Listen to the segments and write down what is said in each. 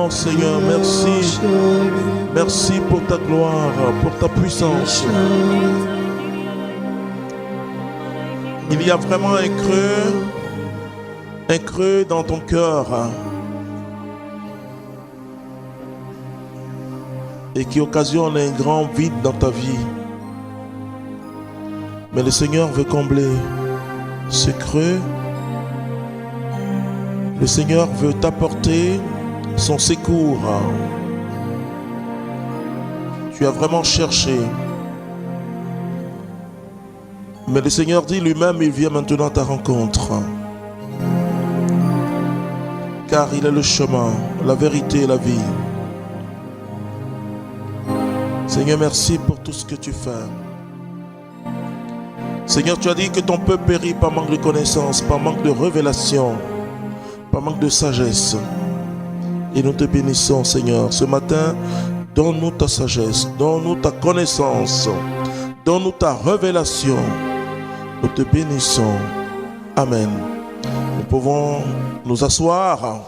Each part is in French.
Oh Seigneur, merci. Merci pour ta gloire, pour ta puissance. Il y a vraiment un creux dans ton cœur. Et qui occasionne un grand vide dans ta vie. Mais le Seigneur veut combler ce creux. Le Seigneur veut t'apporter son secours. Tu as vraiment cherché. Mais le Seigneur dit lui-même, il vient maintenant à ta rencontre. Car il est le chemin, la vérité et la vie. Seigneur, merci pour tout ce que tu fais. Seigneur, tu as dit que ton peuple périt par manque de connaissance, par manque de révélation, par manque de sagesse. Et nous te bénissons, Seigneur. Ce matin, donne-nous ta sagesse, donne-nous ta connaissance, donne-nous ta révélation. Nous te bénissons. Amen. Nous pouvons nous asseoir.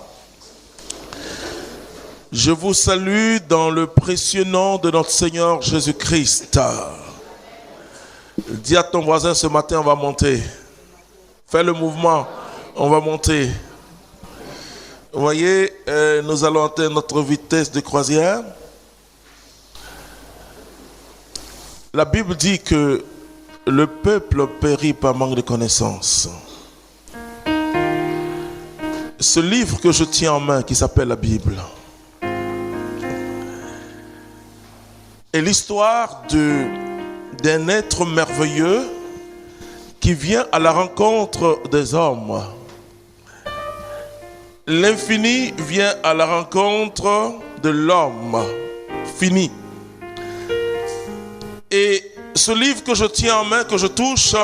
Je vous salue dans le précieux nom de notre Seigneur Jésus-Christ. Dis à ton voisin, ce matin, on va monter. Fais le mouvement, on va monter. Vous voyez, nous allons atteindre notre vitesse de croisière. La Bible dit que le peuple périt par manque de connaissances. Ce livre que je tiens en main, qui s'appelle la Bible, est l'histoire d'un être merveilleux qui vient à la rencontre des hommes. L'infini vient à la rencontre de l'homme fini. Et ce livre que je tiens en main, que je touche,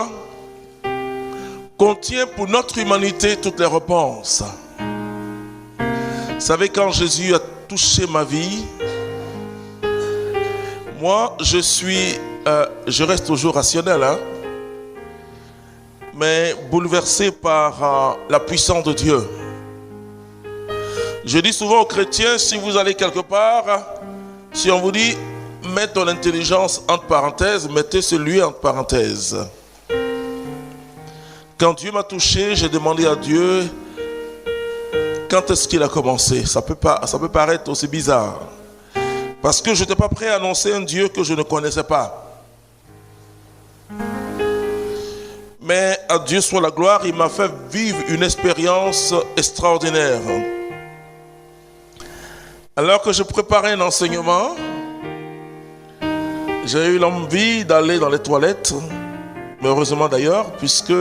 contient pour notre humanité toutes les réponses. Vous savez, quand Jésus a touché ma vie, moi, je reste toujours rationnel, mais bouleversé par la puissance de Dieu. Je dis souvent aux chrétiens, si vous allez quelque part, si on vous dit, mets ton intelligence entre parenthèses, mettez celui entre parenthèses. Quand Dieu m'a touché, j'ai demandé à Dieu, quand est-ce qu'il a commencé? Ça peut paraître aussi bizarre. Parce que je n'étais pas prêt à annoncer un Dieu que je ne connaissais pas. Mais à Dieu soit la gloire, il m'a fait vivre une expérience extraordinaire. Alors que je préparais un enseignement, j'ai eu l'envie d'aller dans les toilettes. Mais heureusement d'ailleurs, puisque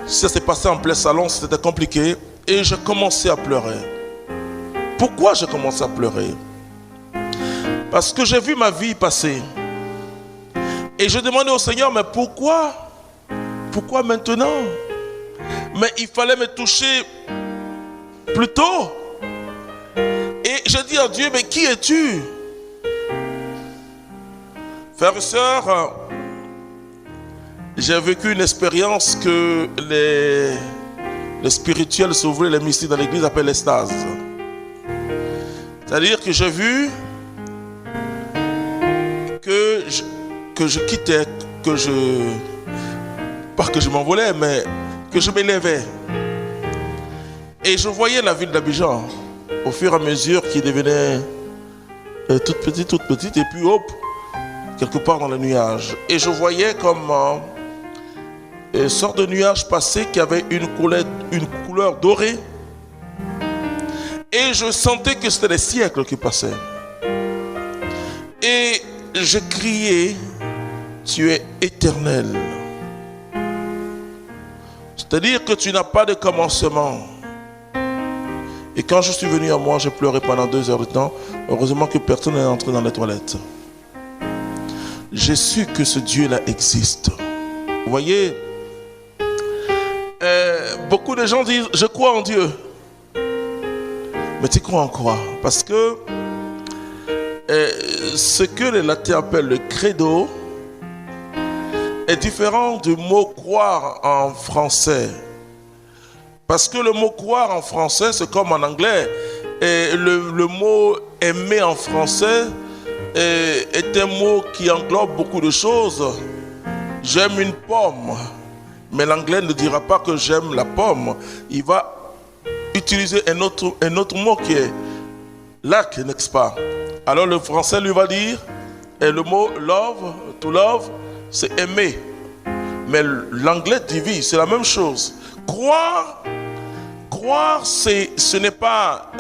ça s'est passé en plein salon, c'était compliqué. Et j'ai commencé à pleurer. Pourquoi j'ai commencé à pleurer? Parce que j'ai vu ma vie passer. Et je demandais au Seigneur, mais pourquoi? Pourquoi maintenant? Mais il fallait me toucher plus tôt. Et je dis à Dieu, mais qui es-tu? Frères et sœurs, j'ai vécu une expérience que les spirituels s'ouvraient, les mystiques dans l'église appellent l'extase. C'est-à-dire que j'ai vu que je quittais, pas que je m'envolais, mais que je m'élevais. Et je voyais la ville d'Abidjan au fur et à mesure qu'il devenait toute petite, et puis hop, quelque part dans les nuages. Et je voyais comme une sorte de nuage passé qui avait une couleur dorée. Et je sentais que c'était des siècles qui passaient. Et je criais, tu es éternel. C'est-à-dire que tu n'as pas de commencement. Et quand je suis venu à moi, j'ai pleuré pendant 2 heures de temps. Heureusement que personne n'est entré dans les toilettes. J'ai su que ce Dieu-là existe. Vous voyez, beaucoup de gens disent, je crois en Dieu. Mais tu crois en quoi? Parce que ce que les latins appellent le credo est différent du mot croire en français. Parce que le mot croire en français, c'est comme en anglais. le mot aimer en français est un mot qui englobe beaucoup de choses. J'aime une pomme, mais l'anglais ne dira pas que j'aime la pomme. Il va utiliser un autre mot qui est like, n'est-ce pas? Alors le français lui va dire, et le mot love, to love, c'est aimer. Mais l'anglais divise, c'est la même chose. Croire, ce n'est pas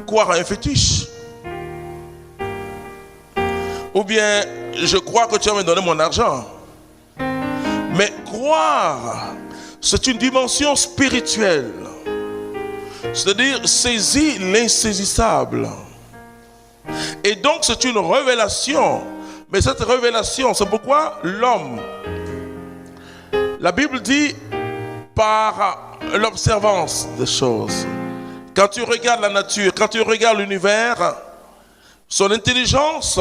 croire à un fétiche. Ou bien, je crois que tu vas me donner mon argent. Mais croire, c'est une dimension spirituelle. C'est-à-dire saisir l'insaisissable. Et donc, c'est une révélation. Mais cette révélation, c'est pourquoi l'homme, la Bible dit, par l'observance des choses. Quand tu regardes la nature, quand tu regardes l'univers, son intelligence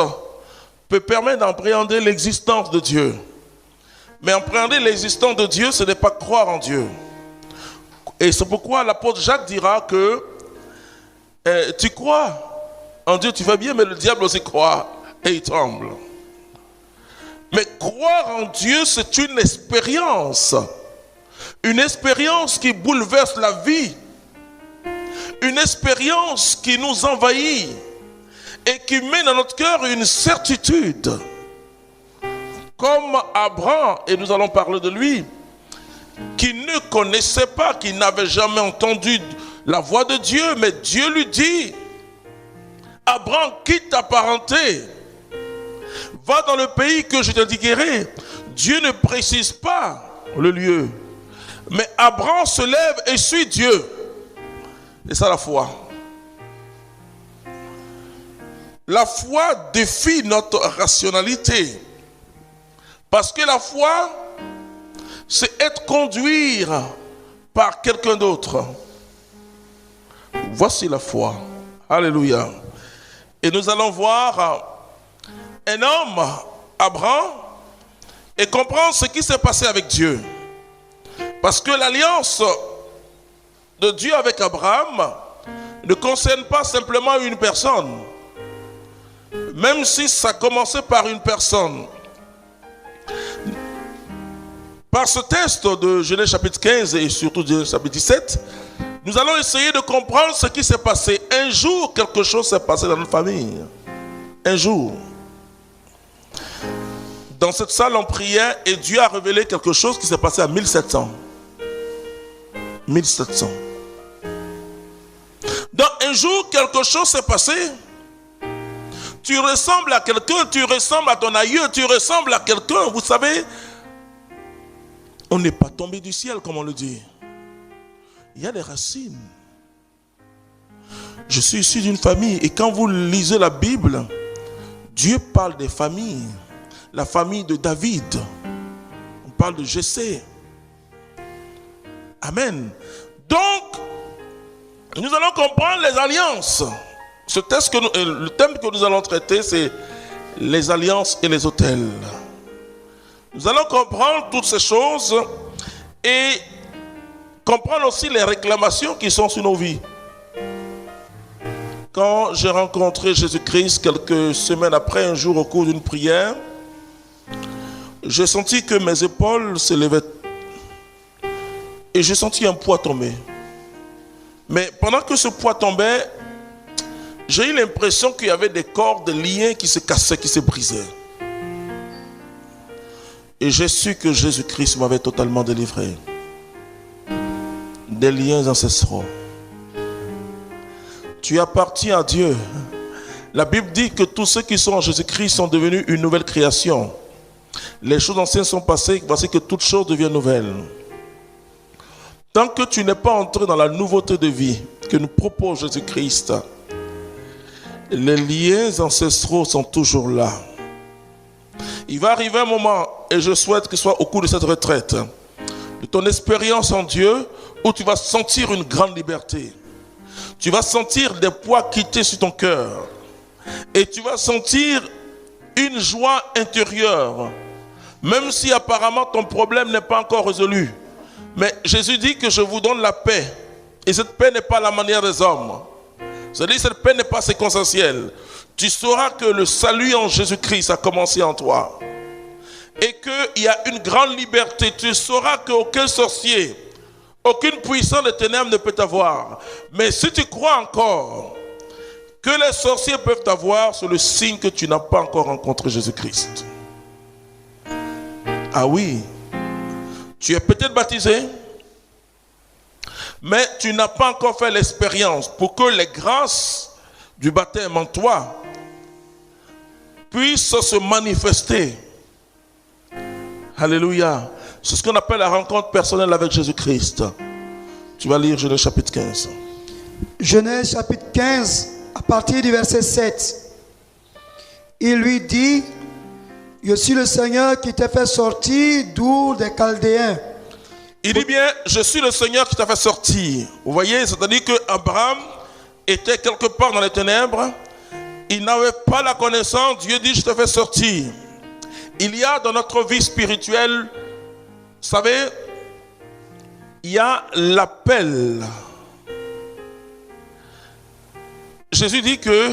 peut permettre d'appréhender l'existence de Dieu. Mais appréhender l'existence de Dieu, ce n'est pas croire en Dieu. Et c'est pourquoi l'apôtre Jacques dira que tu crois en Dieu, tu fais bien, mais le diable aussi croit et il tremble. Mais croire en Dieu, c'est une expérience. Une expérience qui bouleverse la vie. Une expérience qui nous envahit et qui met dans notre cœur une certitude. Comme Abraham, et nous allons parler de lui, qui ne connaissait pas, qui n'avait jamais entendu la voix de Dieu, mais Dieu lui dit, Abraham, quitte ta parenté, va dans le pays que je t'indiquerai. Dieu ne précise pas le lieu, mais Abraham se lève et suit Dieu. Et ça, la foi. La foi défie notre rationalité. Parce que la foi, c'est être conduit par quelqu'un d'autre. Voici la foi. Alléluia. Et nous allons voir un homme, Abraham, et comprendre ce qui s'est passé avec Dieu. Parce que l'alliance de Dieu avec Abraham ne concerne pas simplement une personne. Même si ça commençait par une personne. Par ce texte de Genèse chapitre 15 et surtout Genèse chapitre 17, nous allons essayer de comprendre ce qui s'est passé. Un jour, quelque chose s'est passé dans notre famille. Un jour. Dans cette salle, on priait et Dieu a révélé quelque chose qui s'est passé à 1700. 1700. Dans un jour, quelque chose s'est passé. Tu ressembles à quelqu'un, tu ressembles à ton aïeux, tu ressembles à quelqu'un. Vous savez, on n'est pas tombé du ciel, comme on le dit. Il y a des racines. Je suis issu d'une famille et quand vous lisez la Bible, Dieu parle des familles. La famille de David. On parle de Jessé. Amen. Donc, nous allons comprendre les alliances. Le thème que nous allons traiter, c'est les alliances et les autels. Nous allons comprendre toutes ces choses et comprendre aussi les réclamations qui sont sur nos vies. Quand j'ai rencontré Jésus-Christ quelques semaines après, un jour au cours d'une prière, j'ai senti que mes épaules s'élevaient et j'ai senti un poids tomber. Mais pendant que ce poids tombait, j'ai eu l'impression qu'il y avait des cordes, des liens qui se cassaient, qui se brisaient. Et j'ai su que Jésus-Christ m'avait totalement délivré des liens ancestraux. Tu appartiens à Dieu. La Bible dit que tous ceux qui sont en Jésus-Christ sont devenus une nouvelle création. Les choses anciennes sont passées, voici que toutes choses deviennent nouvelles. Tant que tu n'es pas entré dans la nouveauté de vie que nous propose Jésus-Christ, les liens ancestraux sont toujours là. Il va arriver un moment, et je souhaite que ce soit au cours de cette retraite, de ton expérience en Dieu, où tu vas sentir une grande liberté. Tu vas sentir des poids quitter sur ton cœur. Et tu vas sentir une joie intérieure. Même si apparemment ton problème n'est pas encore résolu. Mais Jésus dit que je vous donne la paix. Et cette paix n'est pas la manière des hommes. C'est-à-dire, cette paix n'est pas séquentielle. Tu sauras que le salut en Jésus-Christ a commencé en toi. Et qu'il y a une grande liberté. Tu sauras qu'aucun sorcier, aucune puissance des ténèbres ne peut t'avoir. Mais si tu crois encore que les sorciers peuvent t'avoir, c'est le signe que tu n'as pas encore rencontré Jésus-Christ. Ah oui, tu es peut-être baptisé, mais tu n'as pas encore fait l'expérience pour que les grâces du baptême en toi puissent se manifester. Alléluia. C'est ce qu'on appelle la rencontre personnelle avec Jésus-Christ. Tu vas lire Genèse chapitre 15. Genèse chapitre 15, à partir du verset 7. Il lui dit, je suis le Seigneur qui t'a fait sortir d'Our des Chaldéens. Il dit bien, je suis le Seigneur qui t'a fait sortir. Vous voyez, c'est-à-dire qu'Abraham était quelque part dans les ténèbres. Il n'avait pas la connaissance. Dieu dit, je te fais sortir. Il y a dans notre vie spirituelle, vous savez, il y a l'appel. Jésus dit que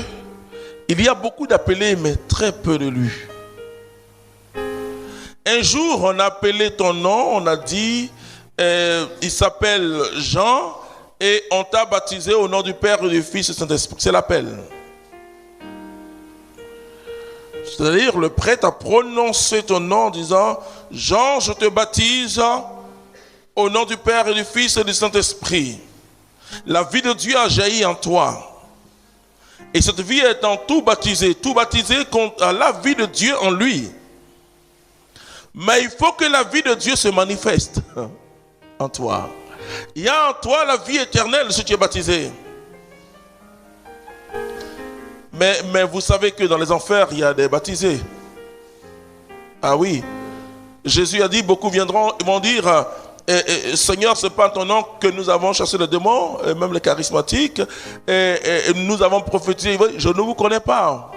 il y a beaucoup d'appelés, mais très peu de lui. Un jour, on a appelé ton nom, on a dit, il s'appelle Jean, et on t'a baptisé au nom du Père et du Fils et du Saint-Esprit. C'est l'appel. C'est-à-dire, le prêtre a prononcé ton nom en disant, Jean, je te baptise au nom du Père et du Fils et du Saint-Esprit. La vie de Dieu a jailli en toi. Et cette vie étant tout baptisé à la vie de Dieu en lui. Mais il faut que la vie de Dieu se manifeste en toi. Il y a en toi la vie éternelle si tu es baptisé. Mais vous savez que dans les enfers, il y a des baptisés. Ah oui. Jésus a dit, beaucoup viendront et vont dire, Seigneur, ce n'est pas en ton nom que nous avons chassé les démons, et même les charismatiques, et nous avons prophétisé. Je ne vous connais pas.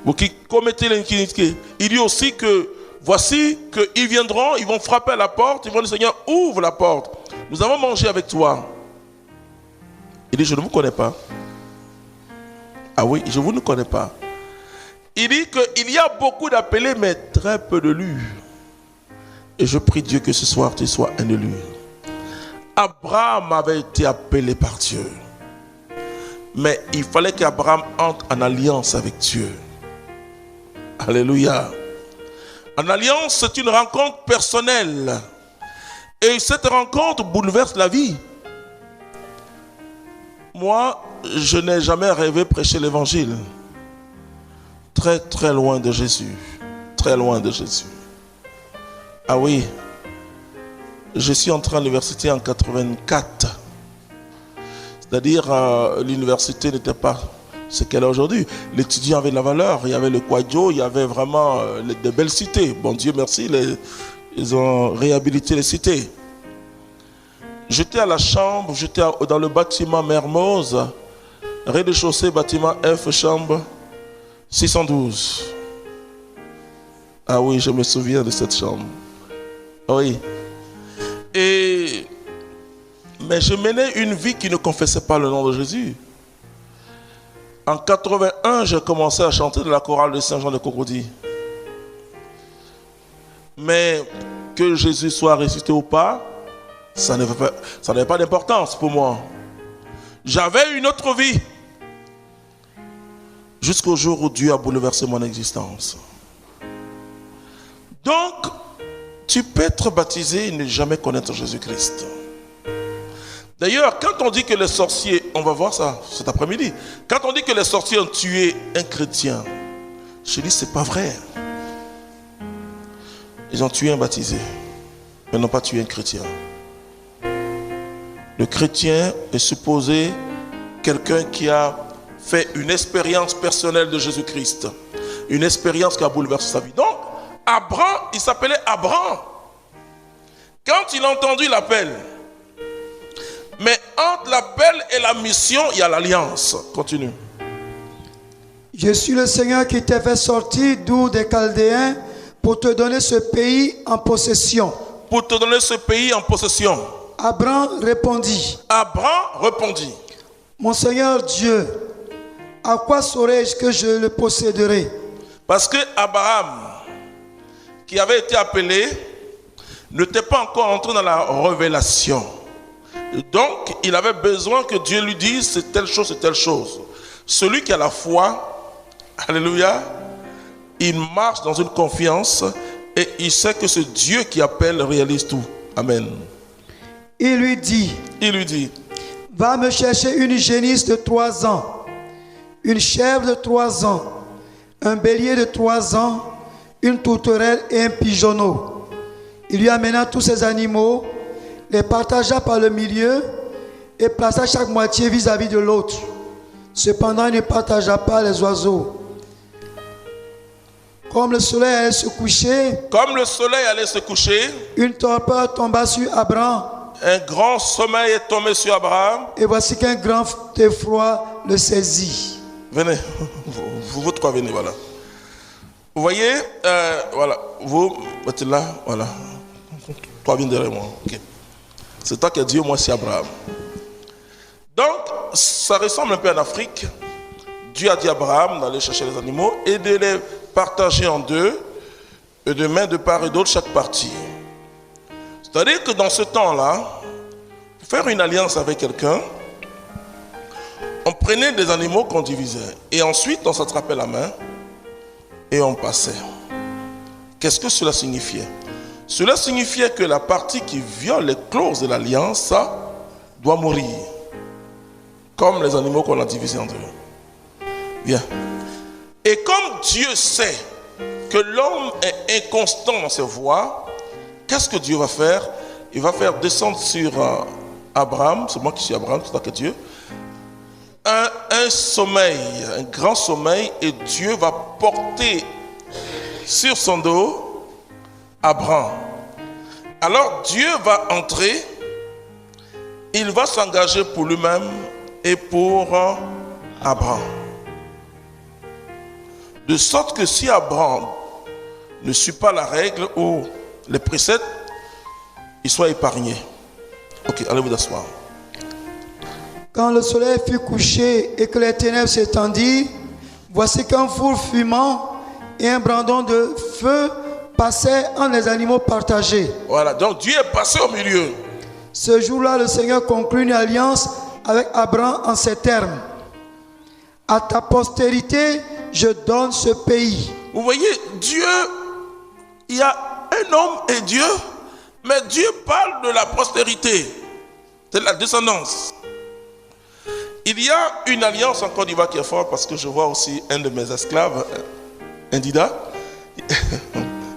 Vous qui commettez l'iniquité. Il dit aussi que, voici qu'ils viendront, ils vont frapper à la porte, ils vont dire, Seigneur, ouvre la porte. Nous avons mangé avec toi. Il dit, je ne vous connais pas. Ah oui, je ne vous connais pas. Il dit qu'il y a beaucoup d'appelés, mais très peu de lus. Et je prie Dieu que ce soir, tu sois un élu. Abraham avait été appelé par Dieu. Mais il fallait qu'Abraham entre en alliance avec Dieu. Alléluia. En alliance, c'est une rencontre personnelle. Et cette rencontre bouleverse la vie. Moi, je n'ai jamais rêvé prêcher l'évangile. Très, très loin de Jésus. Très loin de Jésus. Ah oui. Je suis entré à l'université en 84. C'est-à-dire, l'université n'était pas ce qu'elle est aujourd'hui. L'étudiant avait de la valeur. Il y avait le Quadio, il y avait vraiment de belles cités. Bon Dieu merci, ils ont réhabilité les cités. J'étais à la chambre, j'étais dans le bâtiment Mermoz, rez-de-chaussée, bâtiment F, chambre 612. Ah oui, je me souviens de cette chambre. Oui. Mais je menais une vie qui ne confessait pas le nom de Jésus. En 81, j'ai commencé à chanter de la chorale de Saint-Jean de Cocody. Mais que Jésus soit ressuscité ou pas, ça n'avait pas d'importance pour moi. J'avais une autre vie. Jusqu'au jour où Dieu a bouleversé mon existence. Donc, tu peux être baptisé et ne jamais connaître Jésus-Christ. D'ailleurs, quand on dit que les sorciers, on va voir ça cet après-midi, quand on dit que les sorciers ont tué un chrétien, je dis c'est pas vrai. Ils ont tué un baptisé, mais n'ont pas tué un chrétien. Le chrétien est supposé quelqu'un qui a fait une expérience personnelle de Jésus-Christ. Une expérience qui a bouleversé sa vie. Donc, Abraham, il s'appelait Abraham. Quand il a entendu l'appel, mais entre l'appel et la mission, il y a l'alliance. Continue. Je suis le Seigneur qui t'a fait sortir d'Our des Chaldéens pour te donner ce pays en possession. Pour te donner ce pays en possession. Abraham répondit, Abraham répondit, mon Seigneur Dieu, à quoi saurais-je que je le posséderai? parce que Abraham, qui avait été appelé, n'était pas encore entré dans la révélation. Donc, il avait besoin que Dieu lui dise c'est telle chose, c'est telle chose. Celui qui a la foi, alléluia, il marche dans une confiance et il sait que ce Dieu qui appelle réalise tout. Amen. Il lui dit, va me chercher une génisse de 3 ans, une chèvre de 3 ans, un bélier de 3 ans, une tourterelle et un pigeonneau. Il lui amena tous ces animaux, les partagea par le milieu et plaça chaque moitié vis-à-vis de l'autre. Cependant, il ne partagea pas les oiseaux. Comme le soleil allait se coucher, une torpeur tomba sur Abraham. Un grand sommeil est tombé sur Abraham. Et voici qu'un grand effroi le saisit. Venez, vous trois venez, voilà. Vous voyez, voilà, vous êtes là, voilà. Toi, viens derrière moi. Okay. C'est toi qui as dit, moi, c'est Abraham. Donc, ça ressemble un peu en Afrique. Dieu a dit à Abraham d'aller chercher les animaux et de les partager en deux, et de main de part et d'autre chaque partie. C'est-à-dire que dans ce temps-là, pour faire une alliance avec quelqu'un, on prenait des animaux qu'on divisait. Et ensuite, on s'attrapait la main et on passait. Qu'est-ce que cela signifiait? Cela signifiait que la partie qui viole les clauses de l'alliance doit mourir. Comme les animaux qu'on a divisés en deux. Bien. Et comme Dieu sait que l'homme est inconstant dans ses voies, qu'est-ce que Dieu va faire? Il va faire descendre sur Abraham, c'est moi qui suis Abraham, c'est toi qui es Dieu, un sommeil, un grand sommeil, et Dieu va porter sur son dos Abraham. Alors Dieu va entrer, il va s'engager pour lui-même et pour Abraham. De sorte que si Abraham ne suit pas la règle ou les préceptes, il soit épargné. Ok, allez vous asseoir. Quand le soleil fut couché et que les ténèbres s'étendirent, voici qu'un four fumant et un brandon de feu passaient entre les animaux partagés. Voilà, donc Dieu est passé au milieu. Ce jour-là, le Seigneur conclut une alliance avec Abraham en ces termes. À ta postérité, je donne ce pays. Vous voyez, Dieu, il y a un homme et Dieu, mais Dieu parle de la postérité, de la descendance. Il y a une alliance en Côte d'Ivoire qui est forte parce que je vois aussi un de mes esclaves, un Dida,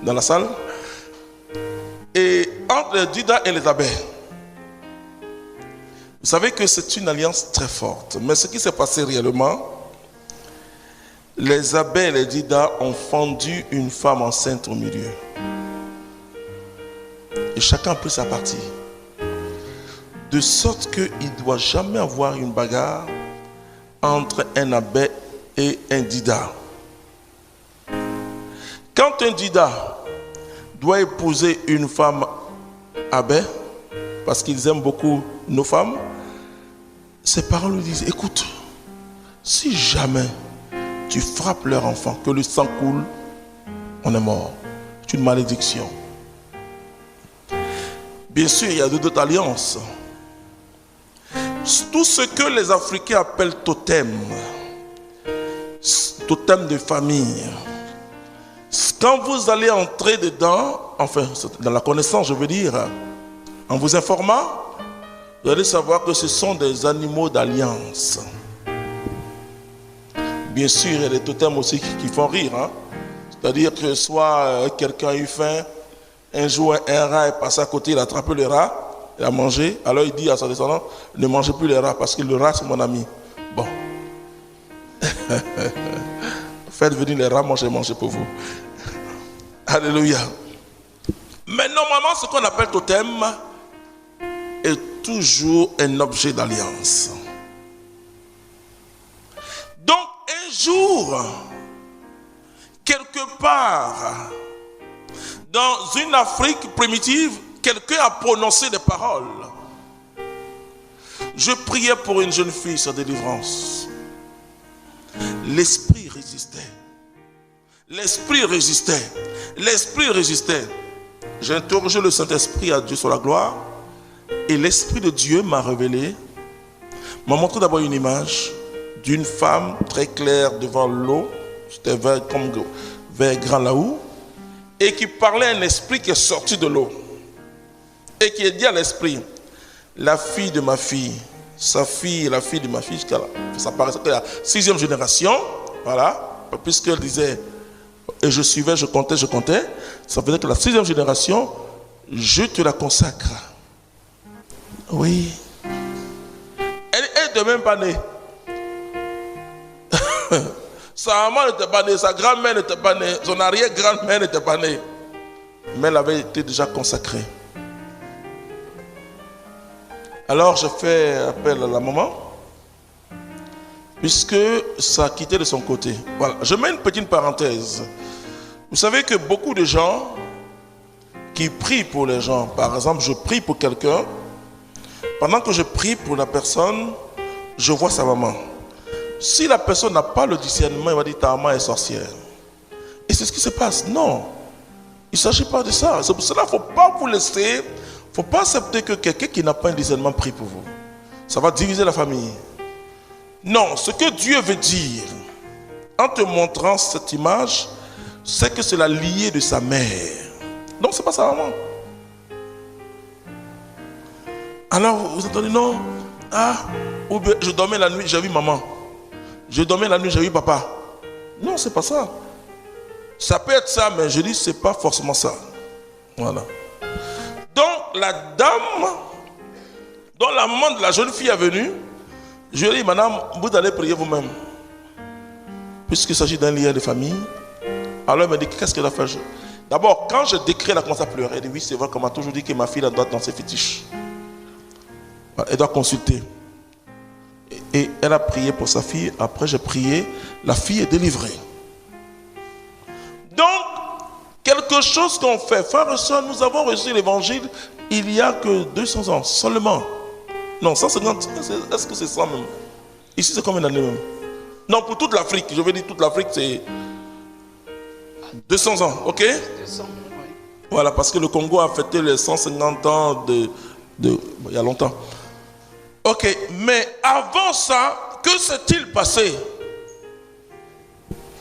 dans la salle. Et entre les Dida et les abeilles, vous savez que c'est une alliance très forte. Mais ce qui s'est passé réellement, les abeilles et les Dida ont fendu une femme enceinte au milieu. Et chacun a pris sa partie. De sorte qu'il ne doit jamais avoir une bagarre entre un abeille et un Dida. Quand un Dida doit épouser une femme abeille, parce qu'ils aiment beaucoup nos femmes, ses parents lui disent, écoute, si jamais tu frappes leur enfant, que le sang coule, on est mort. C'est une malédiction. Bien sûr, il y a d'autres alliances. Tout ce que les Africains appellent totem, totem de famille, quand vous allez entrer dedans, enfin, dans la connaissance, je veux dire, en vous informant, vous allez savoir que ce sont des animaux d'alliance. Bien sûr, il y a des totems aussi qui font rire. Hein? C'est-à-dire que soit quelqu'un a eu faim, un jour un rat est passé à côté, il a attrapé le rat, il a mangé. Alors il dit à son descendant, ne mangez plus les rats parce que le rat c'est mon ami. Bon. Faites venir les rats, manger pour vous. Alléluia. Mais normalement, ce qu'on appelle totem est toujours un objet d'alliance. Donc, un jour, quelque part, dans une Afrique primitive, quelqu'un a prononcé des paroles. Je priais pour une jeune fille sur délivrance. L'esprit résistait. L'esprit résistait. L'esprit résistait. J'ai interrogé le Saint-Esprit, à Dieu soit la gloire. Et l'Esprit de Dieu m'a révélé, m'a montré d'abord une image d'une femme très claire devant l'eau. C'était comme vers Grand Laou. Et qui parlait à un esprit qui est sorti de l'eau. Et qui a dit à l'esprit, la fille de ma fille, sa fille et la fille de ma fille, jusqu'à là. Ça paraissait que la 6e génération, voilà, puisqu'elle disait, et je suivais, je comptais, ça faisait que la 6e génération, je te la consacre. Oui. Elle n'était même pas née. Sa maman n'était pas née, sa grand-mère n'était pas née, son arrière-grand-mère n'était pas née. Mais elle avait été déjà consacrée. Alors je fais appel à la maman, puisque ça a quitté de son côté. Voilà. Je mets une petite parenthèse. Vous savez que beaucoup de gens qui prient pour les gens, par exemple, je prie pour quelqu'un, pendant que je prie pour la personne, je vois sa maman. Si la personne n'a pas le discernement, il va dire ta maman est sorcière. Et c'est ce qui se passe. Non, il ne s'agit pas de ça. C'est pour cela qu'il ne faut pas vous laisser. Il ne faut pas accepter que quelqu'un qui n'a pas un discernement prie pour vous. Ça va diviser la famille. Non, ce que Dieu veut dire, en te montrant cette image, c'est que c'est la liée de sa mère. Donc ce n'est pas sa maman. Alors vous entendez, non, ou bien je dormais la nuit, j'ai vu maman. Je dormais la nuit, j'ai vu papa. Non, ce n'est pas ça. Ça peut être ça, mais je dis, ce n'est pas forcément ça. Voilà. Donc, la dame, dont la maman de la jeune fille est venue, je lui ai dit, madame, vous allez prier vous-même. Puisqu'il s'agit d'un lien de famille. Alors, elle m'a dit, qu'est-ce qu'elle a fait? D'abord, quand je décris, elle a commencé à pleurer. Elle dit, oui, c'est vrai qu'on m'a toujours dit que ma fille, elle doit danser fétiche. Elle doit consulter. Et elle a prié pour sa fille. Après, j'ai prié. La fille est délivrée. Donc, quelque chose qu'on fait. Frères et sœurs, nous avons reçu l'évangile il n'y a que 200 ans seulement. Non, 150, est-ce que c'est 100 même? Ici, c'est combien d'années même? Non, pour toute l'Afrique. Je veux dire, toute l'Afrique, c'est 200 ans, ok? 200, oui. Voilà, parce que le Congo a fêté les 150 ans il y a longtemps. Ok, mais avant ça, que s'est-il passé?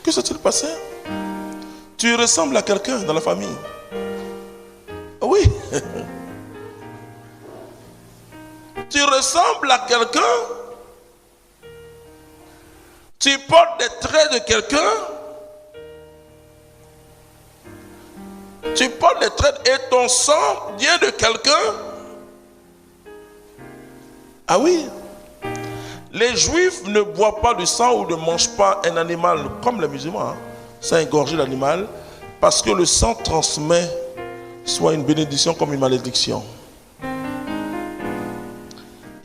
Que s'est-il passé? Tu ressembles à quelqu'un dans la famille. Oui. Tu ressembles à quelqu'un. Tu portes des traits de quelqu'un. Tu portes des traits et ton sang vient de quelqu'un. Ah oui. Les Juifs ne boivent pas du sang ou ne mangent pas un animal comme les musulmans. Ça égorger l'animal parce que le sang transmet soit une bénédiction comme une malédiction.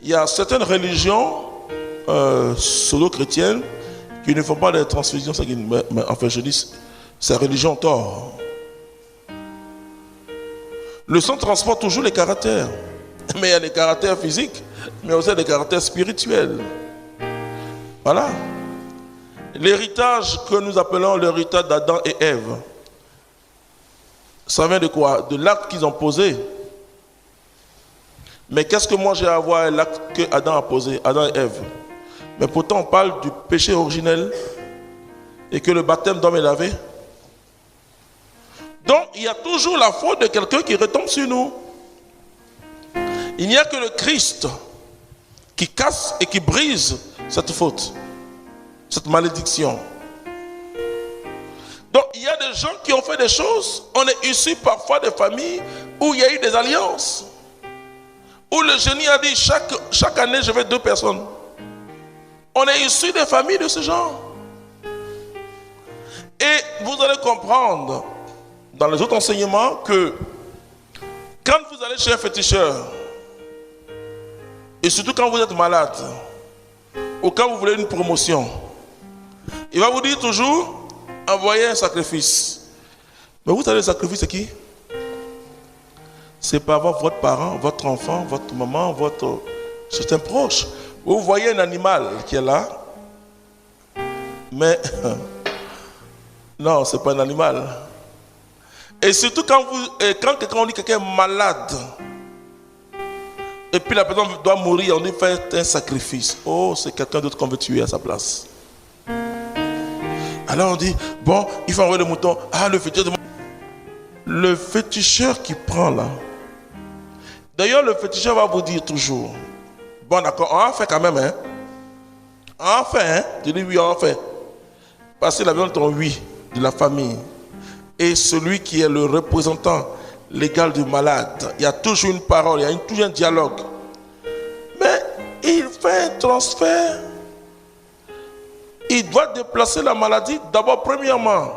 Il y a certaines religions pseudo-chrétiennes qui ne font pas de transfusions sanguines. Mais enfin, je dis, ces religions ont tort. Le sang transporte toujours les caractères. Mais il y a des caractères physiques, mais aussi des caractères spirituels. Voilà. L'héritage que nous appelons l'héritage d'Adam et Ève, ça vient de quoi? De l'acte qu'ils ont posé. Mais qu'est-ce que moi j'ai à voir avec l'acte que Adam a posé, Adam et Ève? Mais pourtant on parle du péché originel et que le baptême d'homme est lavé. Donc il y a toujours la faute de quelqu'un qui retombe sur nous. Il n'y a que le Christ qui casse et qui brise cette faute, cette malédiction. Donc il y a des gens qui ont fait des choses. On est issu parfois de familles où il y a eu des alliances, où le génie a dit chaque année je veux 2 personnes. On est issu des familles de ce genre. Et vous allez comprendre dans les autres enseignements que quand vous allez chez un féticheur, et surtout quand vous êtes malade, ou quand vous voulez une promotion, il va vous dire toujours, envoyez un sacrifice. Mais vous savez le sacrifice c'est qui? C'est pas avoir votre parent, votre enfant, votre maman, votre C'est un proche. Vous voyez un animal qui est là, mais non, ce n'est pas un animal. Et surtout quand quelqu'un dit que quelqu'un est malade, et puis la personne doit mourir, on dit faites un sacrifice. Oh, c'est quelqu'un d'autre qu'on veut tuer à sa place. Alors on dit, bon, il faut envoyer le mouton. Ah, le féticheur. Le féticheur qui prend là. D'ailleurs, le féticheur va vous dire toujours, bon d'accord, on en fait quand même, hein. On en fait, hein. Je dis oui, on en fait. Parce qu'il a besoin de ton oui, de la famille. Et celui qui est le représentant légal du malade, il y a toujours une parole, il y a toujours un dialogue. Mais il fait un transfert. Il doit déplacer la maladie. D'abord, premièrement,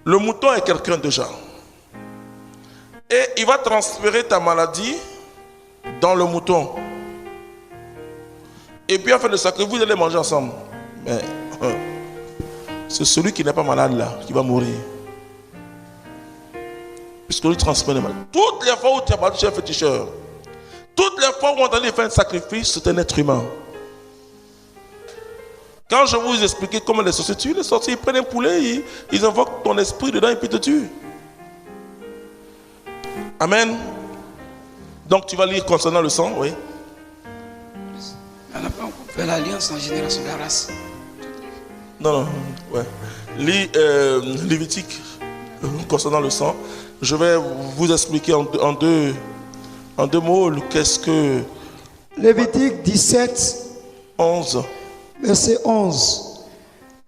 le mouton est quelqu'un déjà. Et il va transférer ta maladie dans le mouton. Et puis, afin de sacrifice, vous allez manger ensemble. Mais c'est celui qui n'est pas malade là, qui va mourir. Puisque lui transmet les maladies. Toutes les fois où tu as battu chez un féticheur, toutes les fois où on t'a dit faire un sacrifice, c'est un être humain. Quand je vous expliquais comment les sorciers tuent, ils prennent un poulet, ils invoquent ton esprit dedans et puis te tuent. Amen. Donc tu vas lire concernant le sang, oui. On fait l'alliance en génération de la race. Non, ouais. Lis Lévitique concernant le sang. Je vais vous expliquer en deux mots qu'est-ce que... Lévitique 17, 11. verset 11.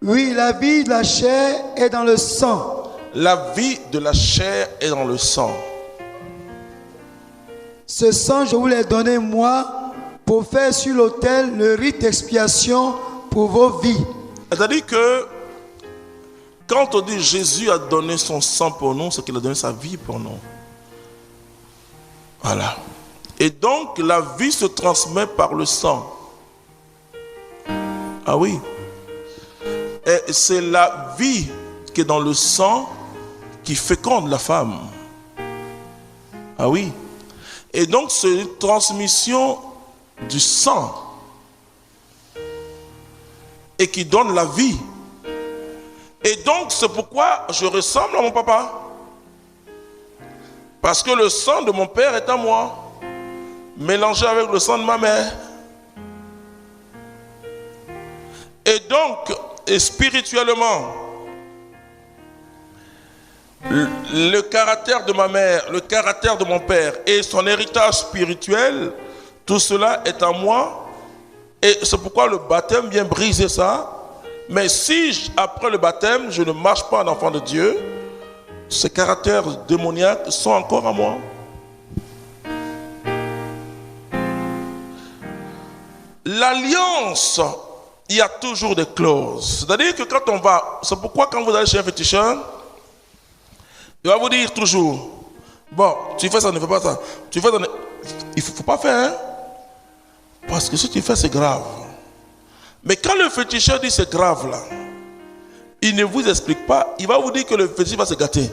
Oui, la vie de la chair est dans le sang. La vie de la chair est dans le sang. Ce sang, je vous l'ai donné moi pour faire sur l'autel le rite d'expiation pour vos vies. C'est-à-dire que quand on dit Jésus a donné son sang pour nous, c'est qu'il a donné sa vie pour nous. Voilà. Et donc la vie se transmet par le sang. Ah oui. Et c'est la vie qui est dans le sang qui féconde la femme. Ah oui. Et donc c'est une transmission du sang et qui donne la vie. Et donc c'est pourquoi je ressemble à mon papa. Parce que le sang de mon père est à moi, mélangé avec le sang de ma mère. Et donc, spirituellement, le caractère de ma mère, le caractère de mon père et son héritage spirituel, tout cela est en moi. Et c'est pourquoi le baptême vient briser ça. Mais si après le baptême, je ne marche pas en enfant de Dieu, ces caractères démoniaques sont encore en moi. L'alliance, il y a toujours des clauses. C'est-à-dire que quand on va... C'est pourquoi quand vous allez chez un féticheur, il va vous dire toujours, bon, tu fais ça, ne fais pas ça. Tu fais ça, il ne faut pas faire. Hein? Parce que si tu fais, c'est grave. Mais quand le féticheur dit c'est grave là, il ne vous explique pas. Il va vous dire que le fétiche va se gâter.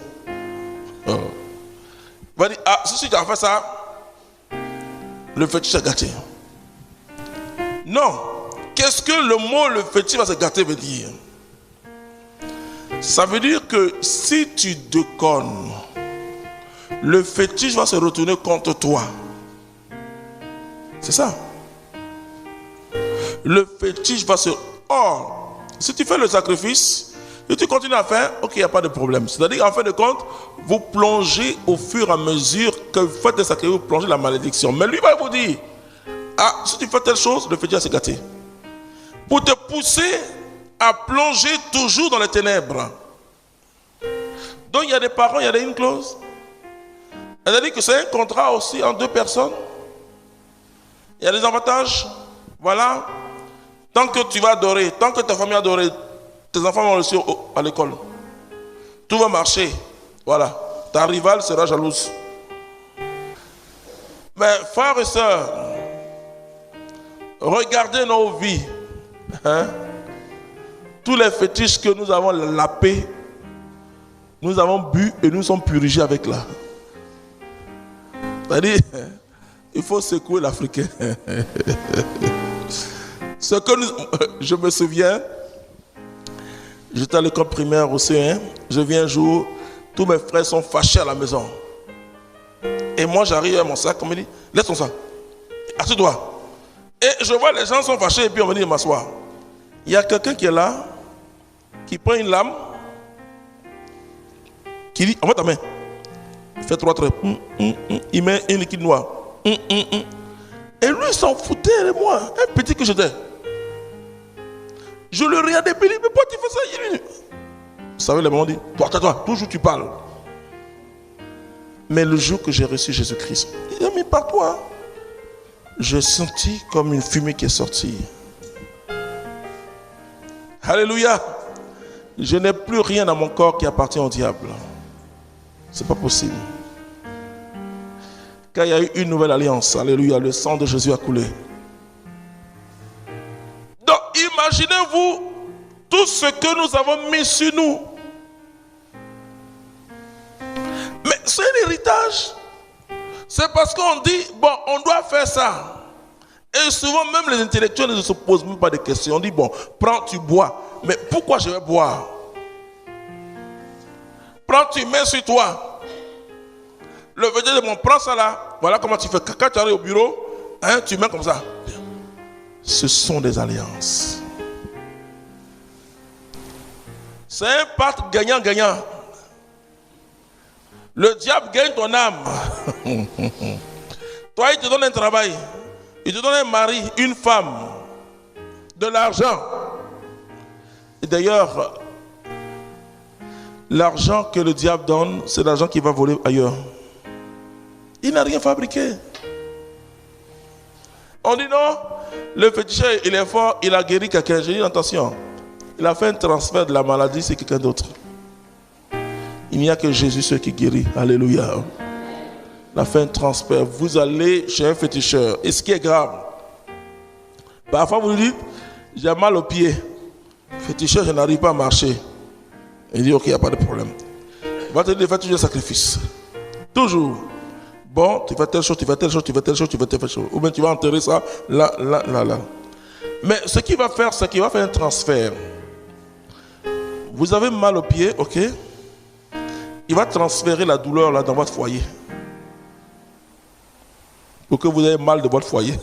Oh. Il va dire, ah, si tu as fait ça, le fétiche est gâté. Non. Qu'est-ce que le mot le fétiche va se gâter veut dire? Ça veut dire que si tu déconnes, le fétiche va se retourner contre toi. C'est ça. Le fétiche va se... Or, si tu fais le sacrifice et tu continues à faire, ok, il n'y a pas de problème. C'est-à-dire qu'en fin de compte, vous plongez au fur et à mesure que vous faites le sacrifice, vous plongez la malédiction. Mais lui va vous dire, ah, si tu fais telle chose, le fétiche va se gâter. Pour te pousser à plonger toujours dans les ténèbres. Donc il y a des parents, il y a une clause. C'est-à-dire que c'est un contrat aussi en deux personnes. Il y a des avantages. Voilà. Tant que tu vas adorer, tant que ta famille a adoré, tes enfants vont réussir à l'école. Tout va marcher. Voilà. Ta rivale sera jalouse. Mais frères et sœurs, regardez nos vies. Hein? Tous les fétiches que nous avons lapés, nous avons bu et nous sommes purgés avec là. C'est-à-dire, Il faut secouer l'Africain. Ce que je me souviens, j'étais à l'école primaire au C1. Je viens un jour, tous mes frères sont fâchés à la maison. Et moi, j'arrive à mon sac, on me dit, laisse ton sac, assieds-toi. Et je vois les gens sont fâchés et puis on me dit de m'asseoir. Il y a quelqu'un qui est là, qui prend une lame, qui dit, envoie ta main. Il fait 3 traits. Il met une liquide noire. Et lui, il s'en foutait de moi, un petit que j'étais. Je le regardais, puis il dit, mais pourquoi tu fais ça? Vous savez, les mamans disent, toi, toujours tu parles. Mais le jour que j'ai reçu Jésus-Christ, il a mis par toi. J'ai senti comme une fumée qui est sortie. Alléluia. Je n'ai plus rien dans mon corps qui appartient au diable. C'est pas possible. Car il y a eu une nouvelle alliance. Alléluia. Le sang de Jésus a coulé. Donc, imaginez-vous tout ce que nous avons mis sur nous. Mais c'est un héritage. C'est parce qu'on dit, bon, on doit faire ça. Et souvent, même les intellectuels ne se posent même pas de questions. On dit, bon, prends, tu bois. Mais pourquoi je vais boire? Prends, tu mets sur toi. Le vedette de mon, prends ça là. Voilà comment tu fais. Quand tu arrives au bureau, hein, tu mets comme ça. Ce sont des alliances. C'est un pacte gagnant-gagnant. Le diable gagne ton âme. Toi, il te donne un travail. Il te donne un mari, une femme, de l'argent. Et d'ailleurs, l'argent que le diable donne, c'est l'argent qu'il va voler ailleurs. Il n'a rien fabriqué. On dit non, le féticheur, il est fort, il a guéri quelqu'un. J'ai dit attention, il a fait un transfert de la maladie, c'est quelqu'un d'autre. Il n'y a que Jésus seul qui guérit. Alléluia. Il a fait un transfert. Vous allez chez un féticheur. Et ce qui est grave, parfois vous lui dites, j'ai mal au pied. Féticheur, je n'arrive pas à marcher. Il dit, ok, il n'y a pas de problème. Il va te dire, fais toujours un sacrifice. Toujours. Bon, tu fais telle chose, tu fais telle chose, tu fais telle chose, tu fais telle chose. Ou bien tu vas enterrer ça là. Mais ce qu'il va faire, c'est qu'il va faire un transfert. Vous avez mal au pied, ok? Il va transférer la douleur là dans votre foyer. Pour que vous ayez mal de votre foyer.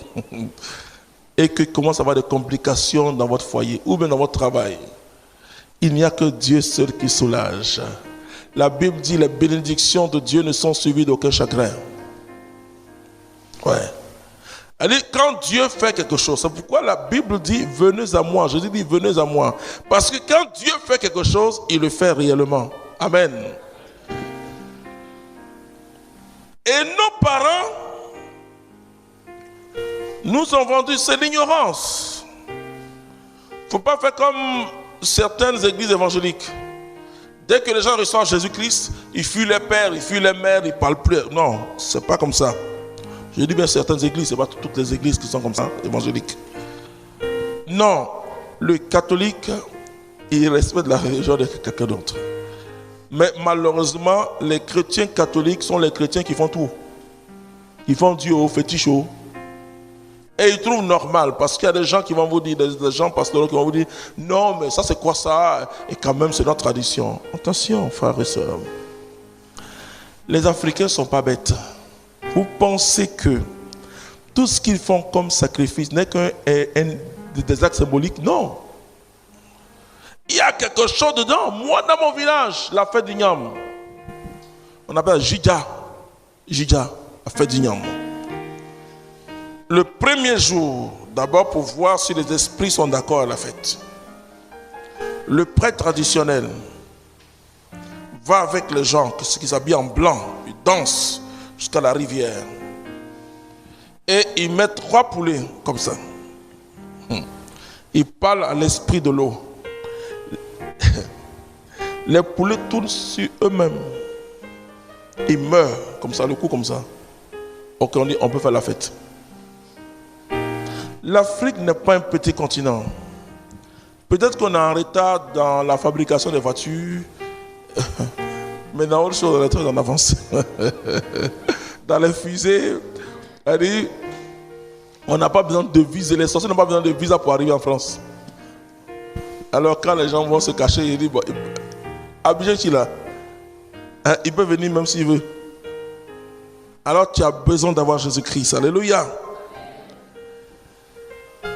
Et que commence à avoir des complications dans votre foyer ou bien dans votre travail. Il n'y a que Dieu seul qui soulage. La Bible dit les bénédictions de Dieu ne sont suivies d'aucun chagrin. Ouais. Elle dit quand Dieu fait quelque chose, c'est pourquoi la Bible dit venez à moi. Jésus dit venez à moi. Parce que quand Dieu fait quelque chose, il le fait réellement. Amen. Et nos parents nous ont vendu, c'est l'ignorance. Il ne faut pas faire comme certaines églises évangéliques. Dès que les gens reçoivent Jésus-Christ, ils fuient les pères, ils fuient les mères, ils ne parlent plus. Non, ce n'est pas comme ça. Je dis bien certaines églises, ce n'est pas toutes les églises qui sont comme ça, évangéliques. Non, le catholique, il respecte la religion de quelqu'un d'autre. Mais malheureusement, les chrétiens catholiques sont les chrétiens qui font tout. Ils font Dieu au fétiche. Et ils trouvent normal, parce qu'il y a des gens qui vont vous dire, des gens pastoraux qui vont vous dire, non, mais ça c'est quoi ça? Et quand même c'est notre tradition. Attention, frères et sœurs. Les Africains ne sont pas bêtes. Vous pensez que tout ce qu'ils font comme sacrifice n'est qu'un des actes symboliques? Non. Il y a quelque chose dedans. Moi, dans mon village, la fête du Nyam, on appelle Jidja, la fête du Nyam. Le premier jour, d'abord pour voir si les esprits sont d'accord à la fête, le prêtre traditionnel va avec les gens qui s'habillent en blanc, ils dansent jusqu'à la rivière. Et ils mettent 3 poulets comme ça. Ils parlent à l'esprit de l'eau. Les poulets tournent sur eux-mêmes. Ils meurent comme ça, le coup comme ça. Ok, on dit on peut faire la fête. L'Afrique n'est pas un petit continent. Peut-être qu'on est en retard dans la fabrication des voitures, mais dans autre chose, on est très en avance. Dans les fusées, Elle dit, on n'a pas besoin de visa, les sorciers n'ont pas besoin de visa pour arriver en France. Alors quand les gens vont se cacher, il dit, bon, Abidjan là, hein, il peut venir même s'il veut. Alors tu as besoin d'avoir Jésus-Christ. Alléluia.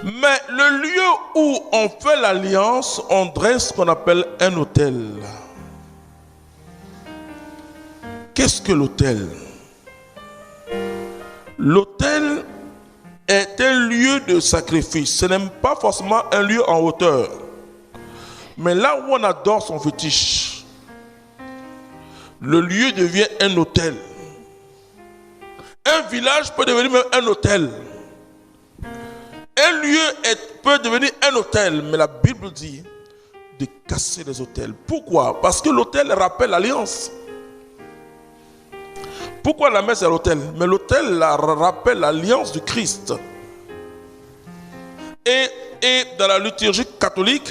Mais le lieu où on fait l'alliance, on dresse ce qu'on appelle un autel. Qu'est-ce que l'autel? L'autel est un lieu de sacrifice. Ce n'est pas forcément un lieu en hauteur. Mais là où on adore son fétiche, le lieu devient un autel. Un village peut devenir même un hôtel. Un lieu peut devenir un hôtel. Mais la Bible dit de casser les hôtels. Pourquoi? Parce que l'hôtel rappelle l'alliance. Pourquoi la messe est l'autel? Mais l'autel rappelle l'alliance du Christ. Et dans la liturgie catholique,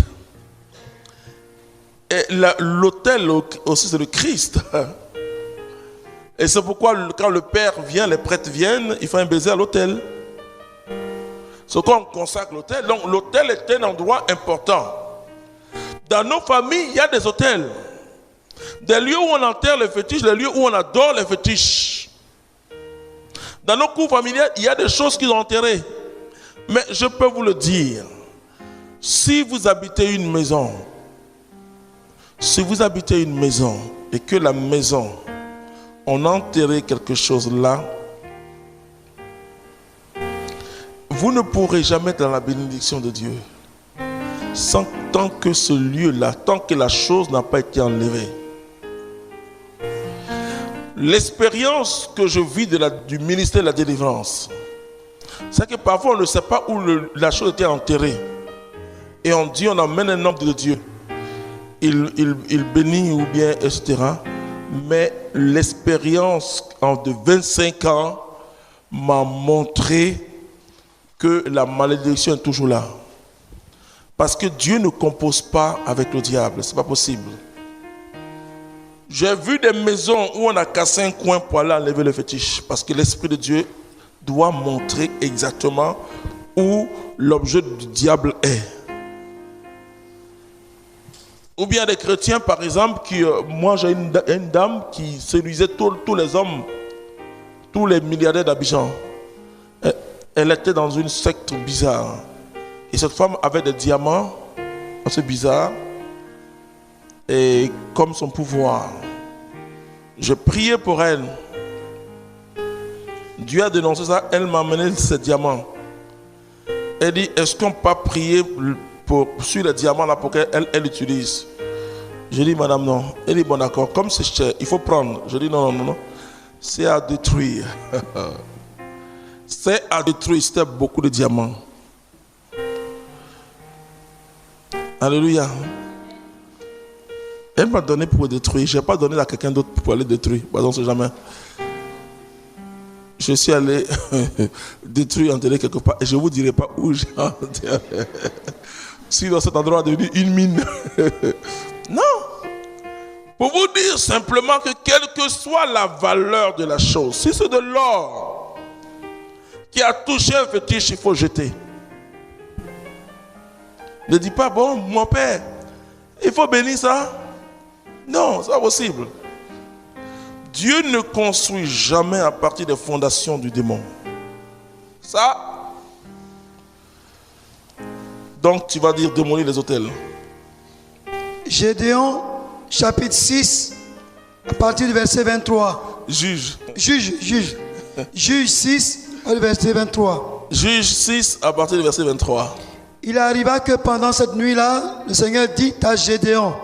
l'autel aussi c'est le Christ. Et c'est pourquoi quand le Père vient, les prêtres viennent, il faut un baiser à l'autel. C'est quand on consacre l'autel. Donc l'autel est un endroit important. Dans nos familles, il y a des autels. Des lieux où on enterre les fétiches, des lieux où on adore les fétiches. Dans nos cours familiales, il y a des choses qu'ils ont enterrées. Mais je peux vous le dire, si vous habitez une maison, et que la maison, on a enterré quelque chose là, vous ne pourrez jamais être dans la bénédiction de Dieu tant que ce lieu-là, tant que la chose n'a pas été enlevée. L'expérience que je vis du ministère de la délivrance, c'est que parfois on ne sait pas où la chose était enterrée. Et on dit, on emmène un homme de Dieu. Il bénit ou bien, etc. Mais l'expérience de 25 ans m'a montré que la malédiction est toujours là. Parce que Dieu ne compose pas avec le diable. Ce n'est pas possible. J'ai vu des maisons où on a cassé un coin pour aller enlever le fétiche. Parce que l'Esprit de Dieu doit montrer exactement où l'objet du diable est. Ou bien des chrétiens, par exemple, moi j'ai une dame qui séduisait tous les hommes, tous les milliardaires d'Abidjan. Elle était dans une secte bizarre. Et cette femme avait des diamants, c'est bizarre, et comme son pouvoir. Je priais pour elle. Dieu a dénoncé ça, elle m'a amené ces diamants. Elle dit, est-ce qu'on peut prier sur les diamants là pour qu'elle utilise? Je dis, madame, non. Elle dit, bon d'accord, comme c'est cher, il faut prendre. Je dis, non. C'est à détruire. C'est à détruire, c'était beaucoup de diamants. Alléluia. Elle m'a donné pour détruire. Je n'ai pas donné à quelqu'un d'autre pour aller détruire. Pardon, c'est jamais. Je suis allé détruire, enterrer quelque part. Et je ne vous dirai pas où j'ai enterré. Si dans cet endroit est devenu une mine. Non. Pour vous dire simplement que quelle que soit la valeur de la chose, si c'est de l'or qui a touché un fétiche, il faut jeter. Ne dis pas, bon, mon père, il faut bénir ça. Non, c'est pas possible. Dieu ne construit jamais à partir des fondations du démon. Ça. Donc tu vas dire démolir les autels. Gédéon, chapitre 6, à partir du verset 23. Juge. Juge 6, verset 23. Juge 6, à partir du verset 23. Il arriva que pendant cette nuit-là, le Seigneur dit à Gédéon,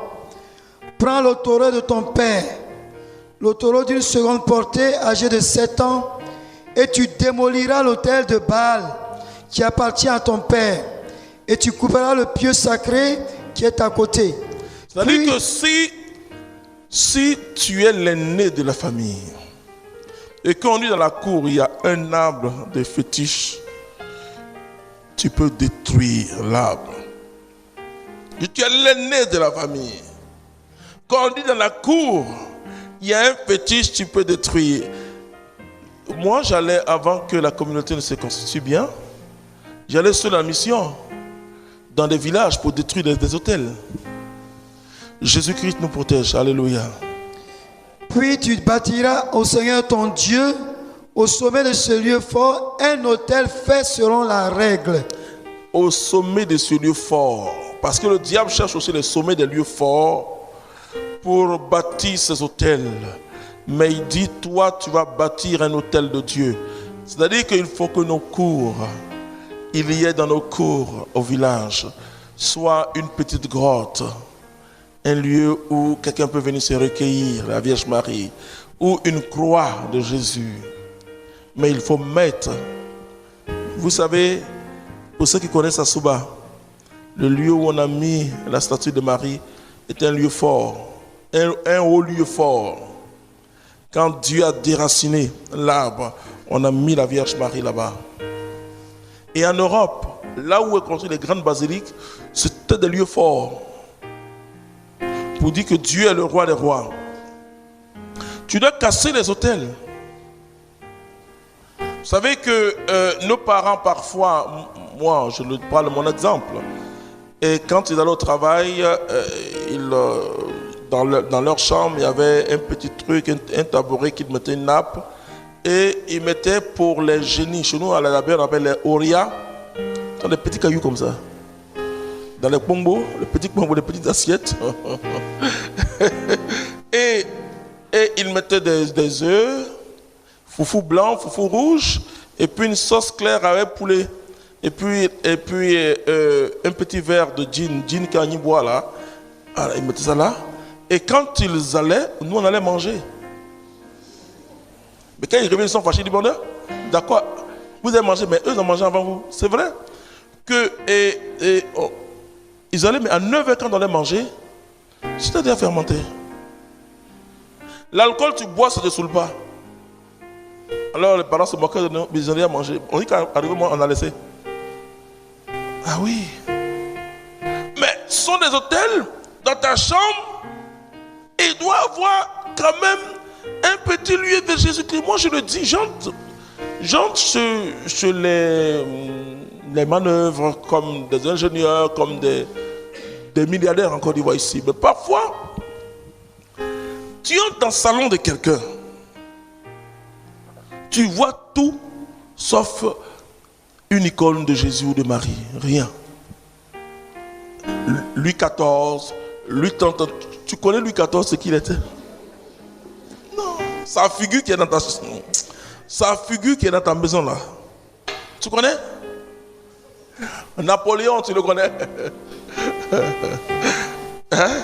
prends le taureau de ton père, le taureau d'une seconde portée, âgé de 7 ans, et tu démoliras l'autel de Baal qui appartient à ton père, et tu couperas le pieu sacré qui est à côté. C'est-à-dire que si tu es l'aîné de la famille, et qu'on dit dans la cour, il y a un arbre de fétiche, tu peux détruire l'arbre. Et tu es l'aîné de la famille. Quand on dit dans la cour, il y a un fétiche, tu peux détruire. moi j'allais, avant que la communauté ne se constitue bien, j'allais sur la mission dans des villages pour détruire des hôtels. Jésus-Christ nous protège, alléluia. Puis tu bâtiras au Seigneur ton Dieu, au sommet de ce lieu fort, un autel fait selon la règle. Au sommet de ce lieu fort. Parce que le diable cherche aussi le sommet des lieux forts pour bâtir ses autels. Mais il dit, toi, tu vas bâtir un autel de Dieu. C'est-à-dire qu'il faut que nos cours, il y ait dans nos cours au village, soit une petite grotte, un lieu où quelqu'un peut venir se recueillir, la Vierge Marie, ou une croix de Jésus. Mais il faut mettre, vous savez, pour ceux qui connaissent Asuba, le lieu où on a mis la statue de Marie est un lieu fort, un haut lieu fort. Quand Dieu a déraciné l'arbre, on a mis la Vierge Marie là-bas. Et en Europe, là où est construit les grandes basiliques, c'était des lieux forts. Pour dire que Dieu est le roi des rois. Tu dois casser les autels. Vous savez que nos parents parfois, moi je parle de mon exemple, et quand ils allaient au travail, dans leur chambre, il y avait un petit truc, un tabouret qui mettait une nappe, et ils mettaient pour les génies. Chez nous, à la on appelle les orias, dans des petits cailloux comme ça. Dans les pombos, les petits pombos, les petites assiettes. et ils mettaient des œufs, foufou blanc, foufou rouge, et puis une sauce claire avec poulet. Et puis un petit verre de gin qu'on y boit là. Alors, ils mettaient ça là. Et quand ils allaient, nous on allait manger. Mais quand ils reviennent, ils sont fâchés, ils disent, bon, d'accord, vous avez mangé, mais eux ils ont mangé avant vous. C'est vrai que ils allaient, mais à 9h quand on allait manger, c'était déjà fermenté. L'alcool, tu bois, ça ne te saoule pas. Alors les parents se moquaient de nous, mais ils allaient manger. On dit qu'arrivé, moi, on a laissé. Ah oui. Mais ce sont des hôtels dans ta chambre. Et il doit avoir quand même un petit lieu de Jésus-Christ. Moi, je le dis, j'entre sur les manœuvres comme des ingénieurs, comme des milliardaires en Côte d'Ivoire ici. Mais parfois, tu entres dans le salon de quelqu'un. Tu vois tout sauf une icône de Jésus ou de Marie. Rien. Louis XIV, tu connais Louis XIV, ce qu'il était? Non. Sa figure qui est dans ta maison là. Tu connais? Napoléon, tu le connais? Hein?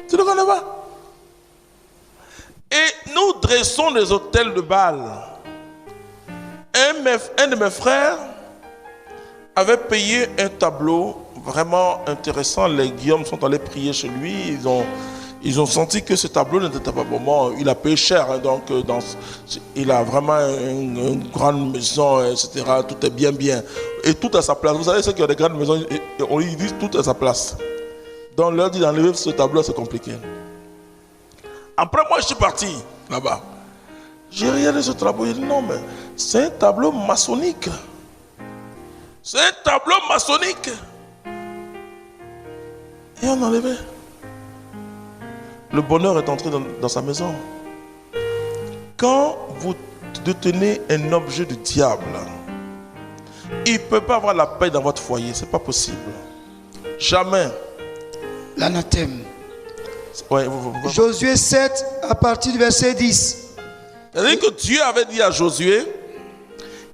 Tu ne le connais pas? Et nous dressons des hôtels de Baal. Un de mes frères avait payé un tableau vraiment intéressant. Les Guillaume sont allés prier chez lui. Ils ont senti que ce tableau n'était pas bon. Il a payé cher. Hein, donc, il a vraiment une grande maison, etc. Tout est bien. Et tout à sa place. Vous savez, ceux qui ont des grandes maisons, on lui dit tout à sa place. Donc, leur dit d'enlever ce tableau, c'est compliqué. Après, moi, je suis parti là-bas. J'ai regardé ce tableau. J'ai dit non, mais c'est un tableau maçonnique. C'est un tableau maçonnique. Et on enlevait. Le bonheur est entré dans sa maison. Quand vous détenez un objet du diable, il ne peut pas avoir la paix dans votre foyer. Ce n'est pas possible. Jamais. L'anathème. Ouais, Josué 7, à partir du verset 10. C'est-à-dire que Dieu avait dit à Josué,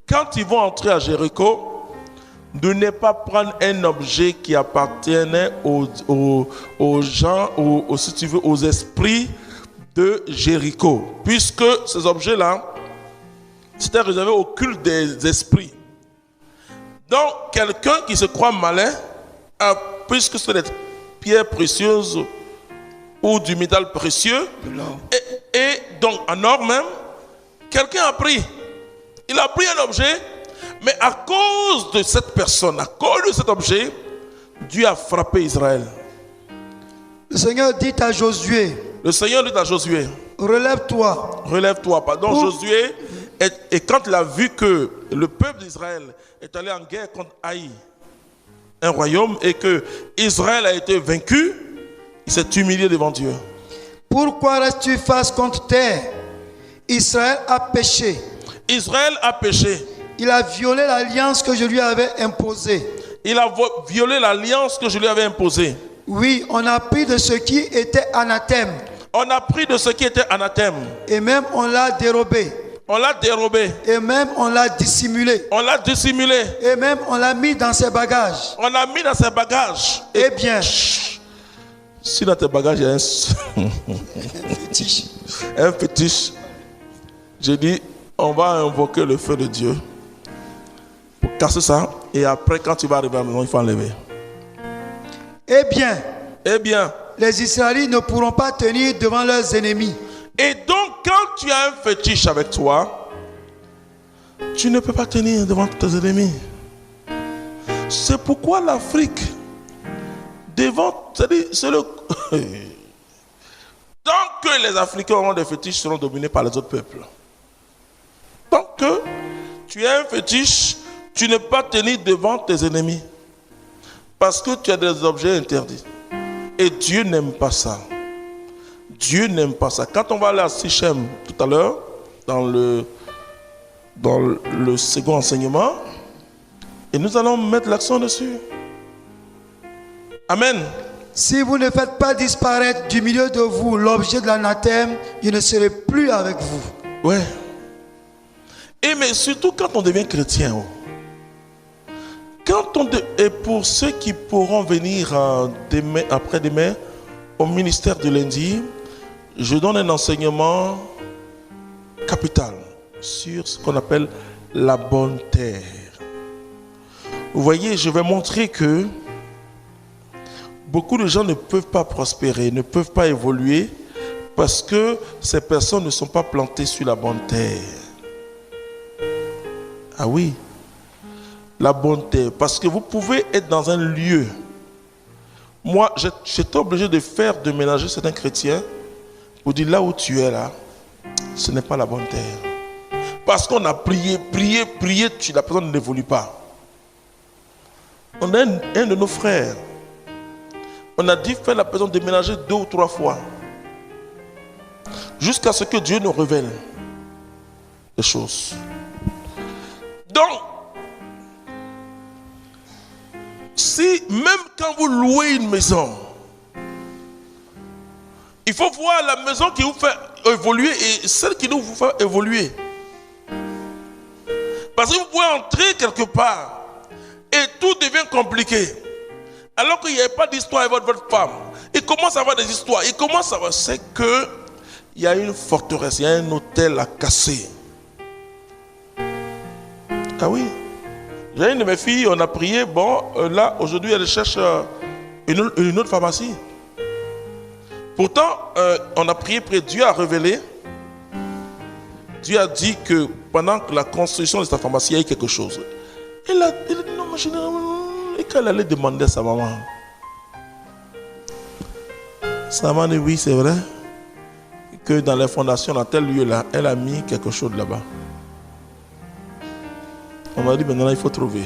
quand ils vont entrer à Jéricho, de ne pas prendre un objet qui appartenait aux gens, si tu veux, aux esprits de Jéricho. Puisque ces objets-là, c'était réservé au culte des esprits. Donc, quelqu'un qui se croit malin, puisque c'est des pierres précieuses ou du métal précieux, et donc en or même, quelqu'un a pris. Il a pris un objet, mais à cause de cette personne, à cause de cet objet, Dieu a frappé Israël. Le Seigneur dit à Josué, Le Seigneur dit à Josué, relève-toi. Relève-toi, pardon, Josué Et quand il a vu que le peuple d'Israël est allé en guerre contre Haï, un royaume, et que Israël a été vaincu, il s'est humilié devant Dieu. Pourquoi restes-tu face contre terre? Israël a péché. Israël a péché. Il a violé l'alliance que je lui avais imposée. Il a violé l'alliance que je lui avais imposée. Oui, on a pris de ce qui était anathème. On a pris de ce qui était anathème. Et même on l'a dérobé. On l'a dérobé. Et même on l'a dissimulé. On l'a dissimulé. Et même on l'a mis dans ses bagages. On l'a mis dans ses bagages. Eh bien, si dans tes bagages il y a un fétiche. Un fétiche. J'ai dit, on va invoquer le feu de Dieu pour casser ça. Et après, quand tu vas arriver à la maison, il faut enlever. Eh bien, les Israélites ne pourront pas tenir devant leurs ennemis. Et donc, quand tu as un fétiche avec toi, tu ne peux pas tenir devant tes ennemis. C'est pourquoi l'Afrique, devant, c'est le... Tant que les Africains auront des fétiches, seront dominés par les autres peuples. Tant que tu as un fétiche, tu ne peux pas tenir devant tes ennemis. Parce que tu as des objets interdits. Et Dieu n'aime pas ça. Dieu n'aime pas ça. Quand on va aller à Sichem tout à l'heure, dans le second enseignement, et nous allons mettre l'accent dessus. Amen. Si vous ne faites pas disparaître du milieu de vous l'objet de l'anathème, je ne serai plus avec vous. Ouais. Et mais surtout quand on devient chrétien. Et pour ceux qui pourront venir après-demain au ministère de lundi, je donne un enseignement capital sur ce qu'on appelle la bonne terre. Vous voyez, je vais montrer que beaucoup de gens ne peuvent pas prospérer, ne peuvent pas évoluer parce que ces personnes ne sont pas plantées sur la bonne terre. Ah oui. La bonne terre. Parce que vous pouvez être dans un lieu. Moi, j'étais obligé de ménager certains chrétiens pour dire là où tu es là, ce n'est pas la bonne terre. Parce qu'on a prié, la personne n'évolue pas. On a un de nos frères. On a dit faire la personne déménager 2 ou 3 fois. Jusqu'à ce que Dieu nous révèle les choses. Donc, si même quand vous louez une maison, il faut voir la maison qui vous fait évoluer et celle qui ne vous fait évoluer. Parce que vous pouvez entrer quelque part et tout devient compliqué. Alors qu'il n'y avait pas d'histoire avec votre femme. Il commence à avoir des histoires. Il commence à avoir, c'est que il y a une forteresse, il y a un hôtel à casser. Ah oui. J'ai une de mes filles, on a prié, là, aujourd'hui, elle cherche une autre pharmacie. Pourtant, on a prié, Dieu a révélé. Dieu a dit que pendant la construction de sa pharmacie, il y a eu quelque chose. Elle a dit, non, et qu'elle allait demander à sa maman. Sa maman dit, oui, c'est vrai, que dans les fondations, dans tel lieu-là, elle a mis quelque chose là-bas. On m'a dit maintenant il faut trouver.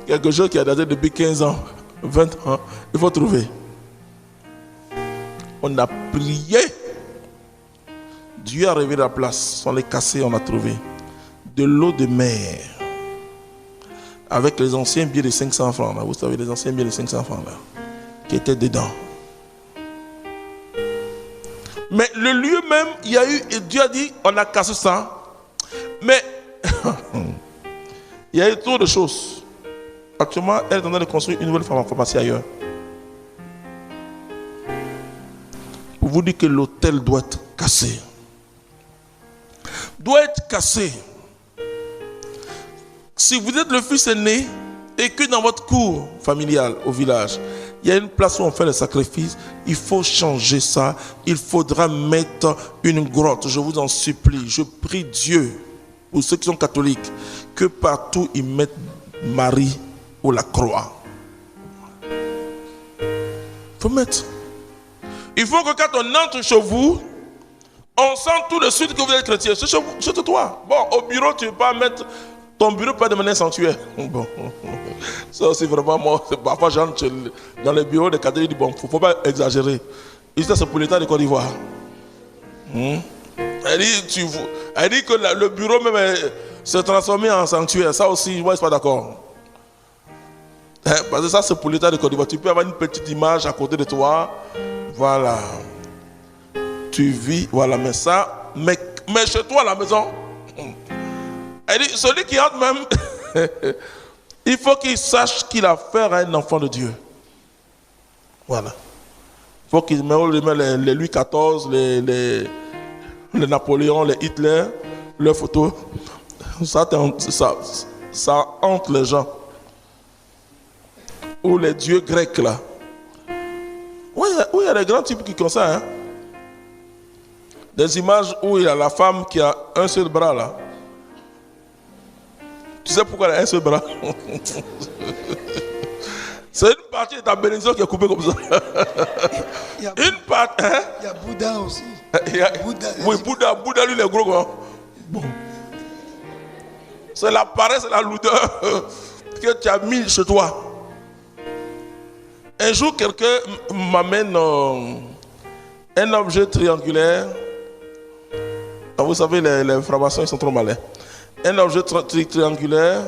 Quelque chose qui a daté depuis 15 ans, 20 ans, il faut trouver. On a prié. Dieu a révélé la place. On l'a cassé, on a trouvé. De l'eau de mer. Avec les anciens billets de 500 francs. Là. Vous savez, les anciens billets de 500 francs là, qui étaient dedans. Mais le lieu même, il y a eu, et Dieu a dit, on a cassé ça. Mais il y a eu trop de choses. Actuellement, elle est en train de construire une nouvelle pharmacie ailleurs. Pour vous dire que l'hôtel doit être cassé. Doit être cassé. Si vous êtes le fils aîné et que dans votre cour familiale au village, il y a une place où on fait les sacrifices, il faut changer ça. Il faudra mettre une grotte. Je vous en supplie. Je prie Dieu. Pour ceux qui sont catholiques, que partout ils mettent Marie ou la croix. Il faut mettre. Il faut que quand on entre chez vous, On sent tout de suite que vous êtes chrétien. C'est chez toi. Bon, au bureau, tu ne peux pas mettre... Ton bureau peut devenir un sanctuaire. Bon, ça aussi vraiment, moi, parfois j'entre dans les bureaux des catholiques, je dis, bon, il ne faut pas exagérer. Ici, c'est pour l'État de Côte d'Ivoire. Elle dit que le bureau même s'est transformé en sanctuaire. Ça aussi, moi, je ne suis pas d'accord. Parce que ça, c'est pour l'État de Côte d'Ivoire. Tu peux avoir une petite image à côté de toi. Voilà. Tu vis, voilà, mais ça, mais chez toi à la maison, elle dit, celui qui entre même, il faut qu'il sache qu'il a affaire à un enfant de Dieu. Voilà. Il faut qu'il mette les Louis XIV, les Napoléon, les Hitler, leurs photos. Ça hante les gens. Ou les dieux grecs là. Oui, il y a des grands types qui ont ça. Hein? Des images où il y a la femme qui a un seul bras là. Tu sais pourquoi elle a un seul bras? C'est une partie de ta bénédiction qui est coupée comme ça. Une partie. Hein? Il y a Bouddha aussi. Oui, Bouddha lui il est gros quoi. Bon. C'est la paresse, c'est la lourdeur que tu as mis chez toi. Un jour, quelqu'un m'amène un objet triangulaire. Vous savez, les francs-maçons, ils sont trop malins. Un objet triangulaire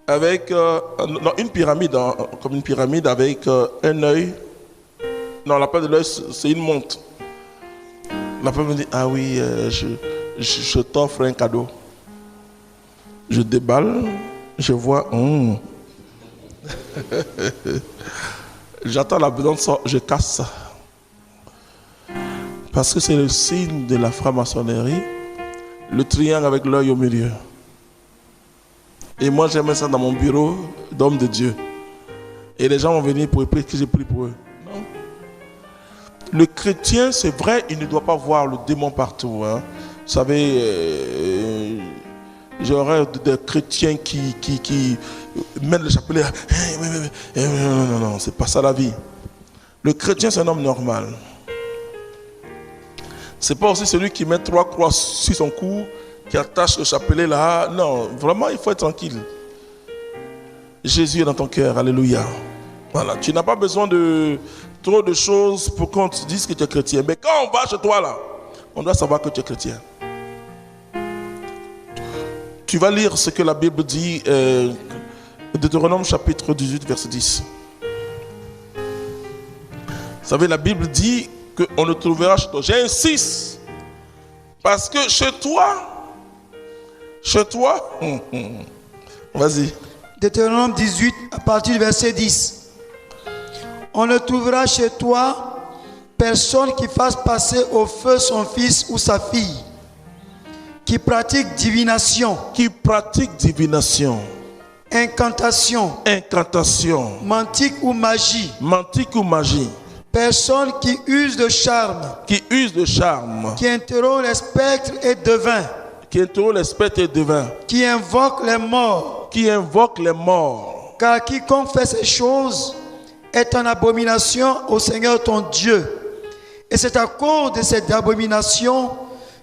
avec une pyramide, comme une pyramide avec un œil. Non, la part de l'œil, c'est une montre. La femme me dit, ah oui, je t'offre un cadeau. Je déballe, je vois, j'attends la besoin, je casse ça. Parce que c'est le signe de la franc-maçonnerie, le triangle avec l'œil au milieu. Et moi j'aimais ça dans mon bureau d'homme de Dieu. Et les gens vont venir pour prier, que j'ai prié pour eux. Non. Le chrétien, c'est vrai, il ne doit pas voir le démon partout. Hein. Vous savez, j'aurais des chrétiens qui mettent le chapelet. Non, c'est pas ça la vie. Le chrétien, c'est un homme normal. C'est pas aussi celui qui met 3 croix sur son cou, qui attache le chapelet là. Non, vraiment, il faut être tranquille. Jésus est dans ton cœur, alléluia. Voilà, tu n'as pas besoin de trop de choses pour qu'on te dise que tu es chrétien. Mais quand on va chez toi là, on doit savoir que tu es chrétien. Tu vas lire ce que la Bible dit, Deutéronome chapitre 18, verset 10. Vous savez, la Bible dit qu'on ne trouvera chez toi. J'insiste. Parce que chez toi, vas-y. Deutéronome 18, à partir du verset 10. On ne trouvera chez toi personne qui fasse passer au feu son fils ou sa fille, qui pratique divination, incantation, mantique ou magie, personne qui use de charme, qui interrompt les spectres et devins, qui invoque les morts, car quiconque fait ces choses est en abomination au Seigneur ton Dieu. Et c'est à cause de cette abomination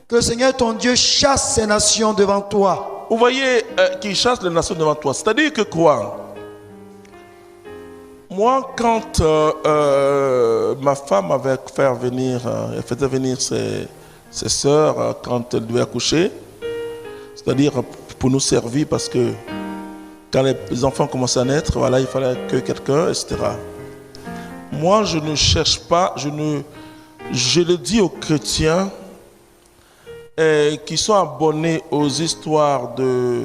que le Seigneur ton Dieu chasse ces nations devant toi. Vous voyez qu'il chasse les nations devant toi. C'est-à-dire que quoi? Moi, quand ma femme avait fait venir, elle faisait venir ses sœurs quand elle devait accoucher, c'est-à-dire pour nous servir, parce que quand les enfants commençaient à naître, voilà, il fallait que quelqu'un, etc. Moi, je ne cherche pas, je le dis aux chrétiens qui sont abonnés aux histoires des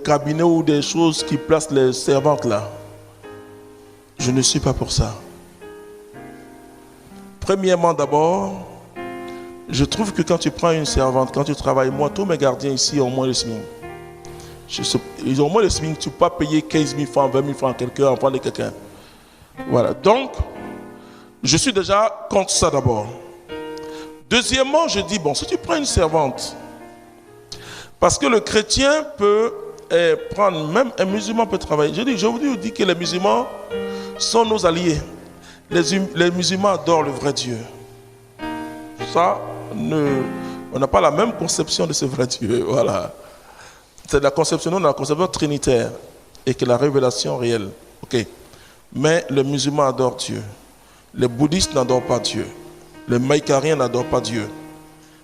cabinets ou des choses qui placent les servantes là. Je ne suis pas pour ça. Premièrement, d'abord, je trouve que quand tu prends une servante, quand tu travailles, moi, tous mes gardiens ici ont moins le SMIC. Ils ont moins le SMIC, tu ne peux pas payer 15 000 francs, 20 000 francs à quelqu'un, en prendre quelqu'un. Voilà, donc, je suis déjà contre ça d'abord. Deuxièmement, je dis, bon, si tu prends une servante, parce que le chrétien peut prendre, même un musulman peut travailler. Je vous dis que les musulmans sont nos alliés. Les musulmans adorent le vrai Dieu. ça, on n'a pas la même conception de ce vrai Dieu. Voilà. C'est la conception, nous, on a la conception trinitaire et que la révélation réelle. Ok. Mais les musulmans adorent Dieu. Les bouddhistes n'adorent pas Dieu. Les maïkariens n'adorent pas Dieu.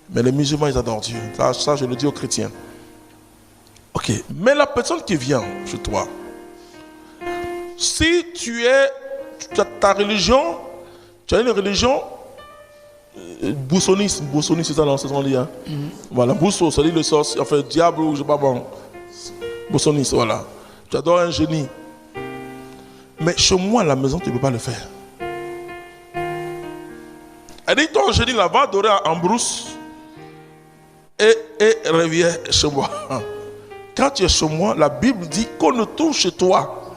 Mais les musulmans, ils adorent Dieu. Ça, je le dis aux chrétiens. Ok. Mais la personne qui vient chez toi, si tu as ta religion, tu as une religion boussoniste, c'est ça, non, c'est son lien. Voilà, Bousso, ça dit le sorcier, enfin, diable ou je sais pas bon. Boussoniste, voilà. Tu adores un génie. Mais chez moi, à la maison, tu ne peux pas le faire. Elle dit, ton génie là, va adorer en brousse et reviens chez moi. Quand tu es chez moi, la Bible dit qu'on ne trouve chez toi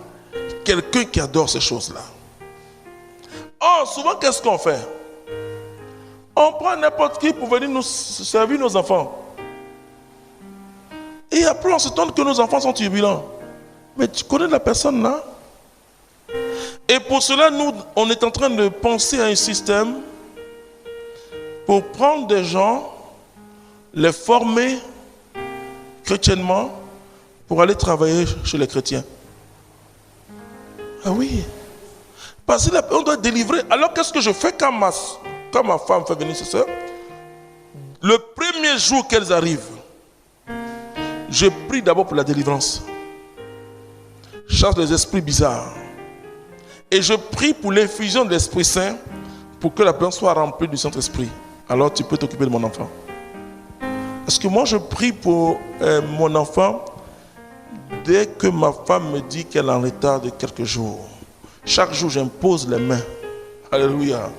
quelqu'un qui adore ces choses-là. Oh, souvent, qu'est-ce qu'on fait? On prend n'importe qui pour venir nous servir nos enfants. Et après, on se tente que nos enfants sont turbulents. Mais tu connais la personne là? Et pour cela, nous, on est en train de penser à un système pour prendre des gens, les former chrétiennement pour aller travailler chez les chrétiens. Ah oui. Parce qu'on doit délivrer. Alors qu'est-ce que je fais quand ma femme fait venir ses soeurs? Le premier jour qu'elles arrivent, je prie d'abord pour la délivrance. Je chasse les esprits bizarres. Et je prie pour l'infusion de l'Esprit Saint pour que la personne soit remplie du Saint-Esprit. Alors tu peux t'occuper de mon enfant. Parce que moi je prie pour mon enfant dès que ma femme me dit qu'elle est en retard de quelques jours. Chaque jour j'impose les mains. Alléluia.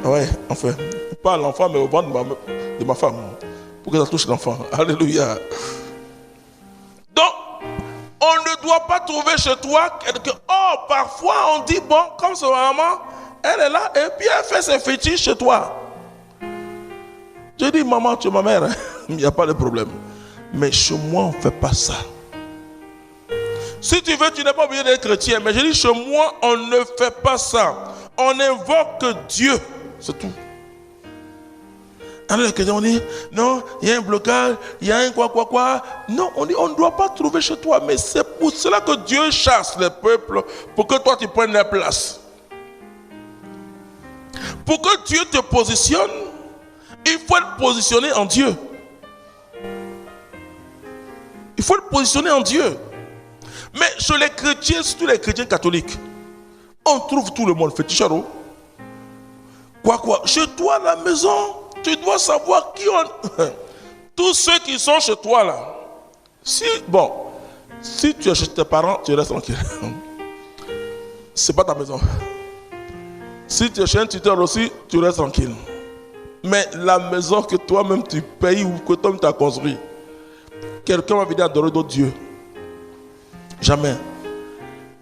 Ouais, enfin, pas à l'enfant mais au ventre de ma femme. Pour que ça touche l'enfant. Alléluia. Donc, on ne doit pas trouver chez toi quelqu'un. Oh, parfois on dit, bon, comme sa maman, elle est là et puis elle fait ses fétiches chez toi. Je dis, maman, tu es ma mère, il n'y a pas de problème. Mais chez moi, on ne fait pas ça. Si tu veux, tu n'es pas obligé d'être chrétien. Mais je dis, chez moi, on ne fait pas ça. On invoque Dieu. C'est tout. Alors les chrétiens, on dit, non, il y a un blocage, il y a un quoi. Non, on dit, on ne doit pas trouver chez toi. Mais c'est pour cela que Dieu chasse les peuples, pour que toi, tu prennes la place. Pour que Dieu te positionne, il faut être positionné en Dieu. Il faut être positionné en Dieu. Mais chez les chrétiens, surtout les chrétiens catholiques, on trouve tout le monde féticharo. Quoi. Chez toi, à la maison, tu dois savoir qui on... Tous ceux qui sont chez toi là. Si tu es chez tes parents, tu restes tranquille. C'est pas ta maison. Si tu es chez un tuteur aussi, tu restes tranquille. Mais la maison que toi-même tu payes ou que toi-même tu as construit, quelqu'un va venir adorer d'autres dieux. Jamais.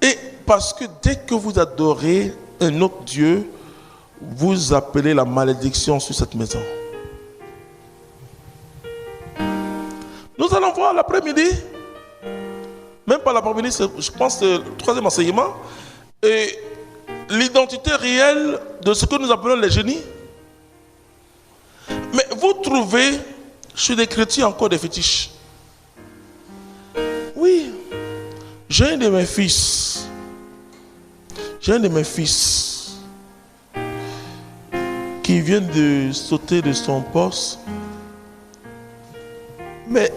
Et parce que dès que vous adorez un autre Dieu, vous appelez la malédiction sur cette maison. Nous allons voir l'après-midi. Même pas l'après-midi, je pense que c'est le troisième enseignement. Et l'identité réelle de ce que nous appelons les génies. Mais vous trouvez chez les chrétiens encore des fétiches. Oui. J'ai un de mes fils qui vient de sauter de son poste. Mais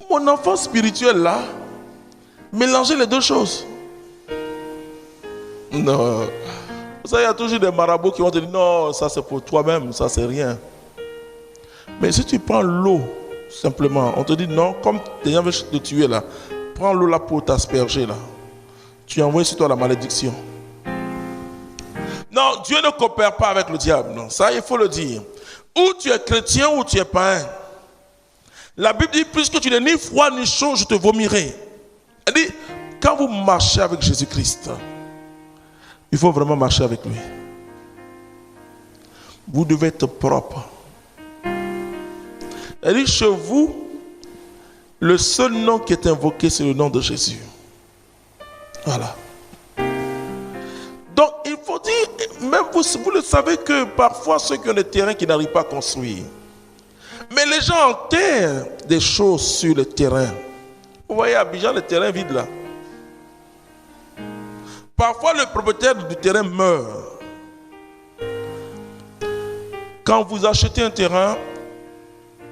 mon enfant spirituel là, mélanger les deux choses. Non. Ça, il y a toujours des marabouts qui vont te dire non, ça c'est pour toi-même, ça c'est rien. Mais si tu prends l'eau, simplement, on te dit non, comme les gens veulent te tuer là, prends l'eau là pour t'asperger là. Tu envoies sur toi la malédiction. Non, Dieu ne coopère pas avec le diable, non, ça il faut le dire. Ou tu es chrétien ou tu es païen. La Bible dit, puisque tu n'es ni froid ni chaud, je te vomirai. Elle dit, quand vous marchez avec Jésus-Christ, il faut vraiment marcher avec lui. Vous devez être propre. Elle dit, chez vous, le seul nom qui est invoqué, c'est le nom de Jésus. Voilà. Donc, il faut dire, même vous le savez que parfois ceux qui ont des terrains qui n'arrivent pas à construire. Mais les gens enterrent des choses sur le terrain. Vous voyez à Abidjan, le terrain vide là. Parfois, le propriétaire du terrain meurt. Quand vous achetez un terrain,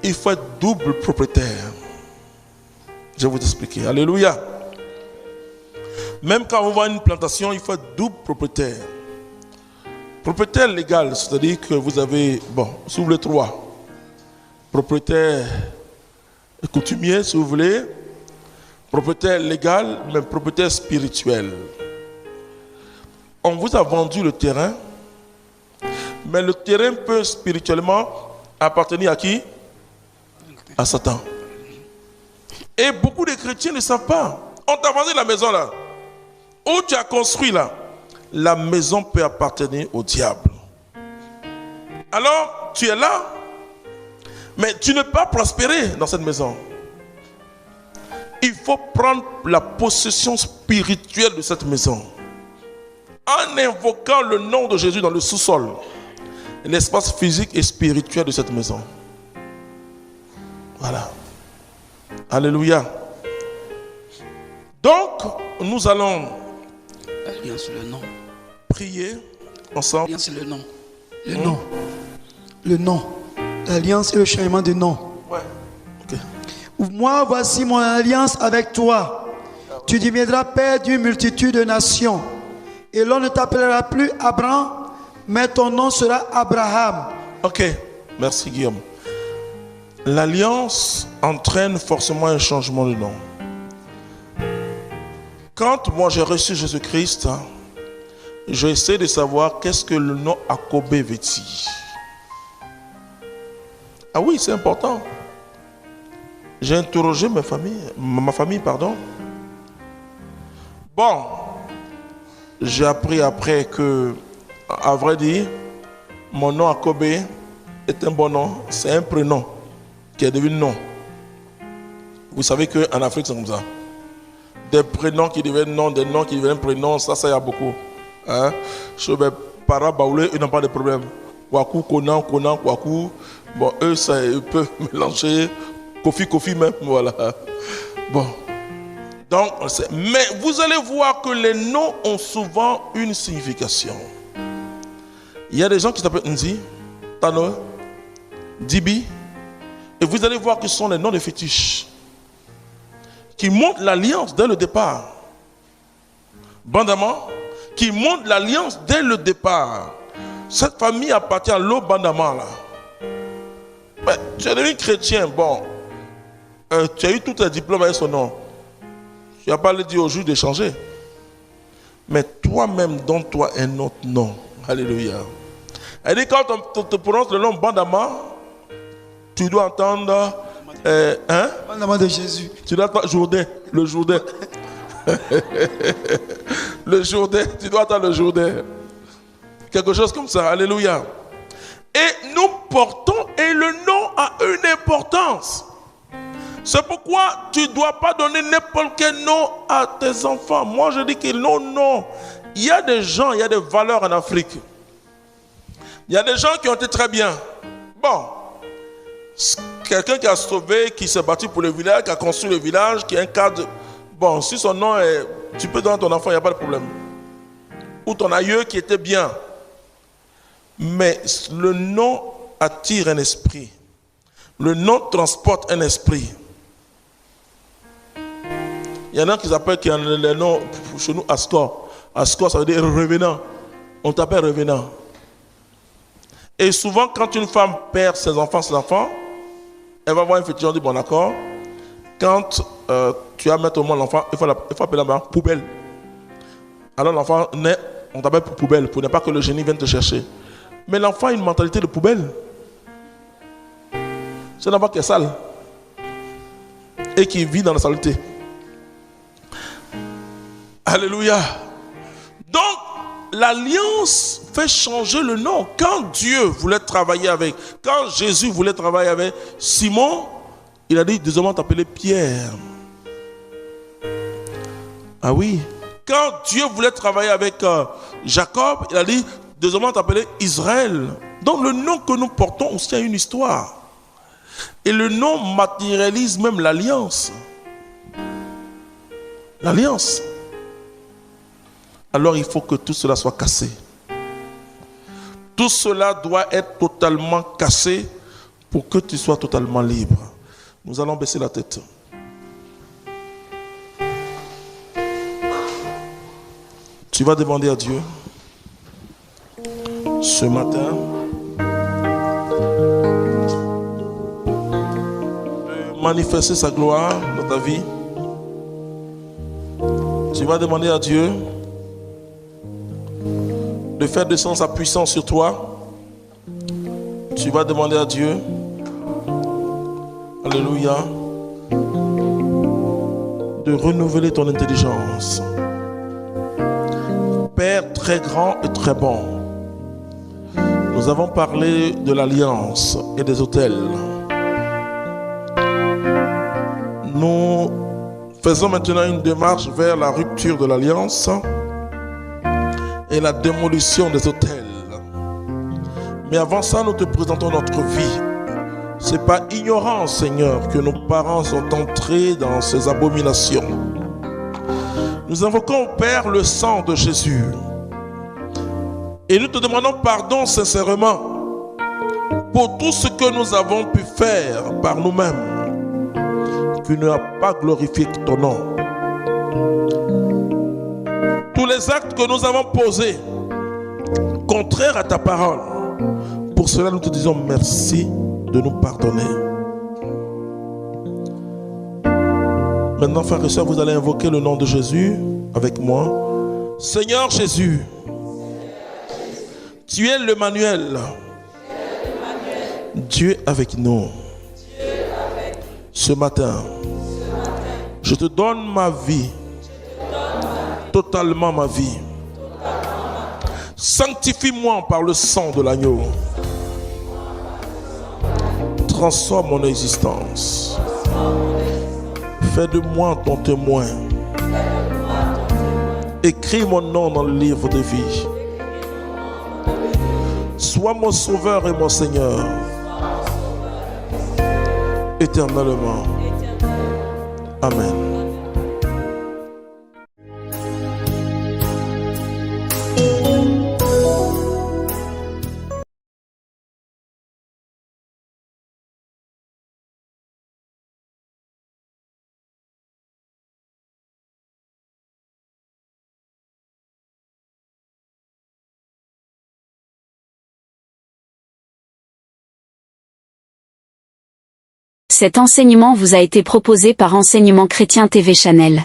il faut être double propriétaire. Je vais vous expliquer. Alléluia. Même quand vous vendez une plantation, il faut être double propriétaire. Propriétaire légal, c'est-à-dire que vous avez, si vous voulez 3. Propriétaire coutumier, si vous voulez. Propriétaire légal, mais propriétaire spirituel. On vous a vendu le terrain, mais le terrain peut spirituellement appartenir à qui? À Satan. Et beaucoup de chrétiens ne savent pas. On t'a vendu la maison là. Où tu as construit là, la maison peut appartenir au diable. Alors, tu es là, mais tu ne peux pas prospérer dans cette maison. Il faut prendre la possession spirituelle de cette maison. En invoquant le nom de Jésus dans le sous-sol, l'espace physique et spirituel de cette maison. Voilà. Alléluia. Donc, nous allons Alliance, le nom. Prier ensemble. Alliance, le nom. Le nom. Le nom. L'alliance et le changement de nom. Ouais. Okay. Moi, voici mon alliance avec toi. Tu deviendras père d'une multitude de nations. Et l'on ne t'appellera plus Abraham, mais ton nom sera Abraham. Ok. Merci Guillaume. L'alliance entraîne forcément un changement de nom. Quand moi j'ai reçu Jésus-Christ, j'ai essayé de savoir qu'est-ce que le nom Akobé veut dire. Ah oui, c'est important. J'ai interrogé ma famille. Bon, j'ai appris après que, à vrai dire, mon nom Akobé est un bon nom. C'est un prénom qui est devenu nom. Vous savez qu'en Afrique, c'est comme ça. Des prénoms qui deviennent noms, des noms qui deviennent prénoms, ça y a beaucoup. Hein? Chez mes parents baoulés, ils n'ont pas de problème. Kwaku, Konan, Kwaku. Bon, eux, ça, ils peuvent mélanger. Kofi même, voilà. Bon. Donc, mais vous allez voir que les noms ont souvent une signification. Il y a des gens qui s'appellent Nzi, Tano, Dibi. Et vous allez voir que ce sont les noms de fétiches qui montrent l'alliance dès le départ. Bandama, qui montrent l'alliance dès le départ. Cette famille appartient à l'eau Bandama là. Mais tu es devenu chrétien, bon. Tu as eu tous tes diplômes avec son nom. Tu n'as pas le dire au juge de changer. Mais toi-même, donne-toi un autre nom. Alléluia. Elle dit quand on te prononce le nom Bandama, tu dois entendre Bandama de Jésus. Tu dois entendre Jourdain, le Jourdain. Le Jourdain, tu dois entendre le Jourdain. Quelque chose comme ça. Alléluia. Et nous portons, et le nom a une importance. C'est pourquoi tu ne dois pas donner n'importe quel nom à tes enfants. Moi, je dis que non. Il y a des gens, il y a des valeurs en Afrique. Il y a des gens qui ont été très bien. Bon, quelqu'un qui a sauvé, qui s'est battu pour le village, qui a construit le village, qui a un cadre. Bon, si son nom est... Tu peux donner à ton enfant, il n'y a pas de problème. Ou ton aïeux qui était bien. Mais le nom attire un esprit. Le nom transporte un esprit. Il y en a qui s'appellent, qui ont le nom, chez nous, Ascor. Ascor, ça veut dire revenant. On t'appelle revenant. Et souvent, quand une femme perd ses enfants, elle va voir un fétiche, on dit, bon d'accord, quand tu vas mettre au monde l'enfant, il faut appeler la main poubelle. Alors l'enfant naît, on t'appelle poubelle, pour ne pas que le génie vienne te chercher. Mais l'enfant a une mentalité de poubelle. C'est un enfant qui est sale et qui vit dans la saleté. Alléluia. Donc, l'alliance fait changer le nom. Quand Dieu voulait travailler avec, quand Jésus voulait travailler avec Simon, il a dit, désormais t'appeler Pierre. Ah oui. Quand Dieu voulait travailler avec Jacob, il a dit, désormais t'appeler Israël. Donc le nom que nous portons aussi a une histoire. Et le nom matérialise même l'alliance. L'alliance. Alors il faut que tout cela soit cassé. Tout cela doit être totalement cassé pour que tu sois totalement libre. Nous allons baisser la tête. Tu vas demander à Dieu ce matin de manifester sa gloire dans ta vie. Tu vas demander à Dieu de faire descendre sa puissance sur toi. Tu vas demander à Dieu, alléluia, de renouveler ton intelligence. Père très grand et très bon, nous avons parlé de l'alliance et des autels. Nous faisons maintenant une démarche vers la rupture de l'alliance et la démolition des autels. Mais avant ça, nous te présentons notre vie. Ce n'est pas ignorant, Seigneur, que nos parents sont entrés dans ces abominations. Nous invoquons au Père le sang de Jésus. Et nous te demandons pardon sincèrement pour tout ce que nous avons pu faire par nous-mêmes, qui n'a pas glorifié ton nom. Tous les actes que nous avons posés, contraires à ta parole, pour cela nous te disons merci de nous pardonner. Maintenant, frères et sœurs, vous allez invoquer le nom de Jésus avec moi. Seigneur Jésus, tu es l'Emmanuel. Dieu avec nous. Ce matin, je te donne ma vie, totalement ma vie. Sanctifie-moi par le sang de l'agneau. Transforme mon existence. Fais de moi ton témoin. Écris mon nom dans le livre de vie. Sois mon sauveur et mon Seigneur. Éternellement. Amen. Cet enseignement vous a été proposé par Enseignement Chrétien TV Channel.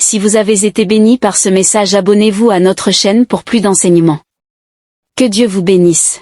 Si vous avez été béni par ce message, abonnez-vous à notre chaîne pour plus d'enseignements. Que Dieu vous bénisse.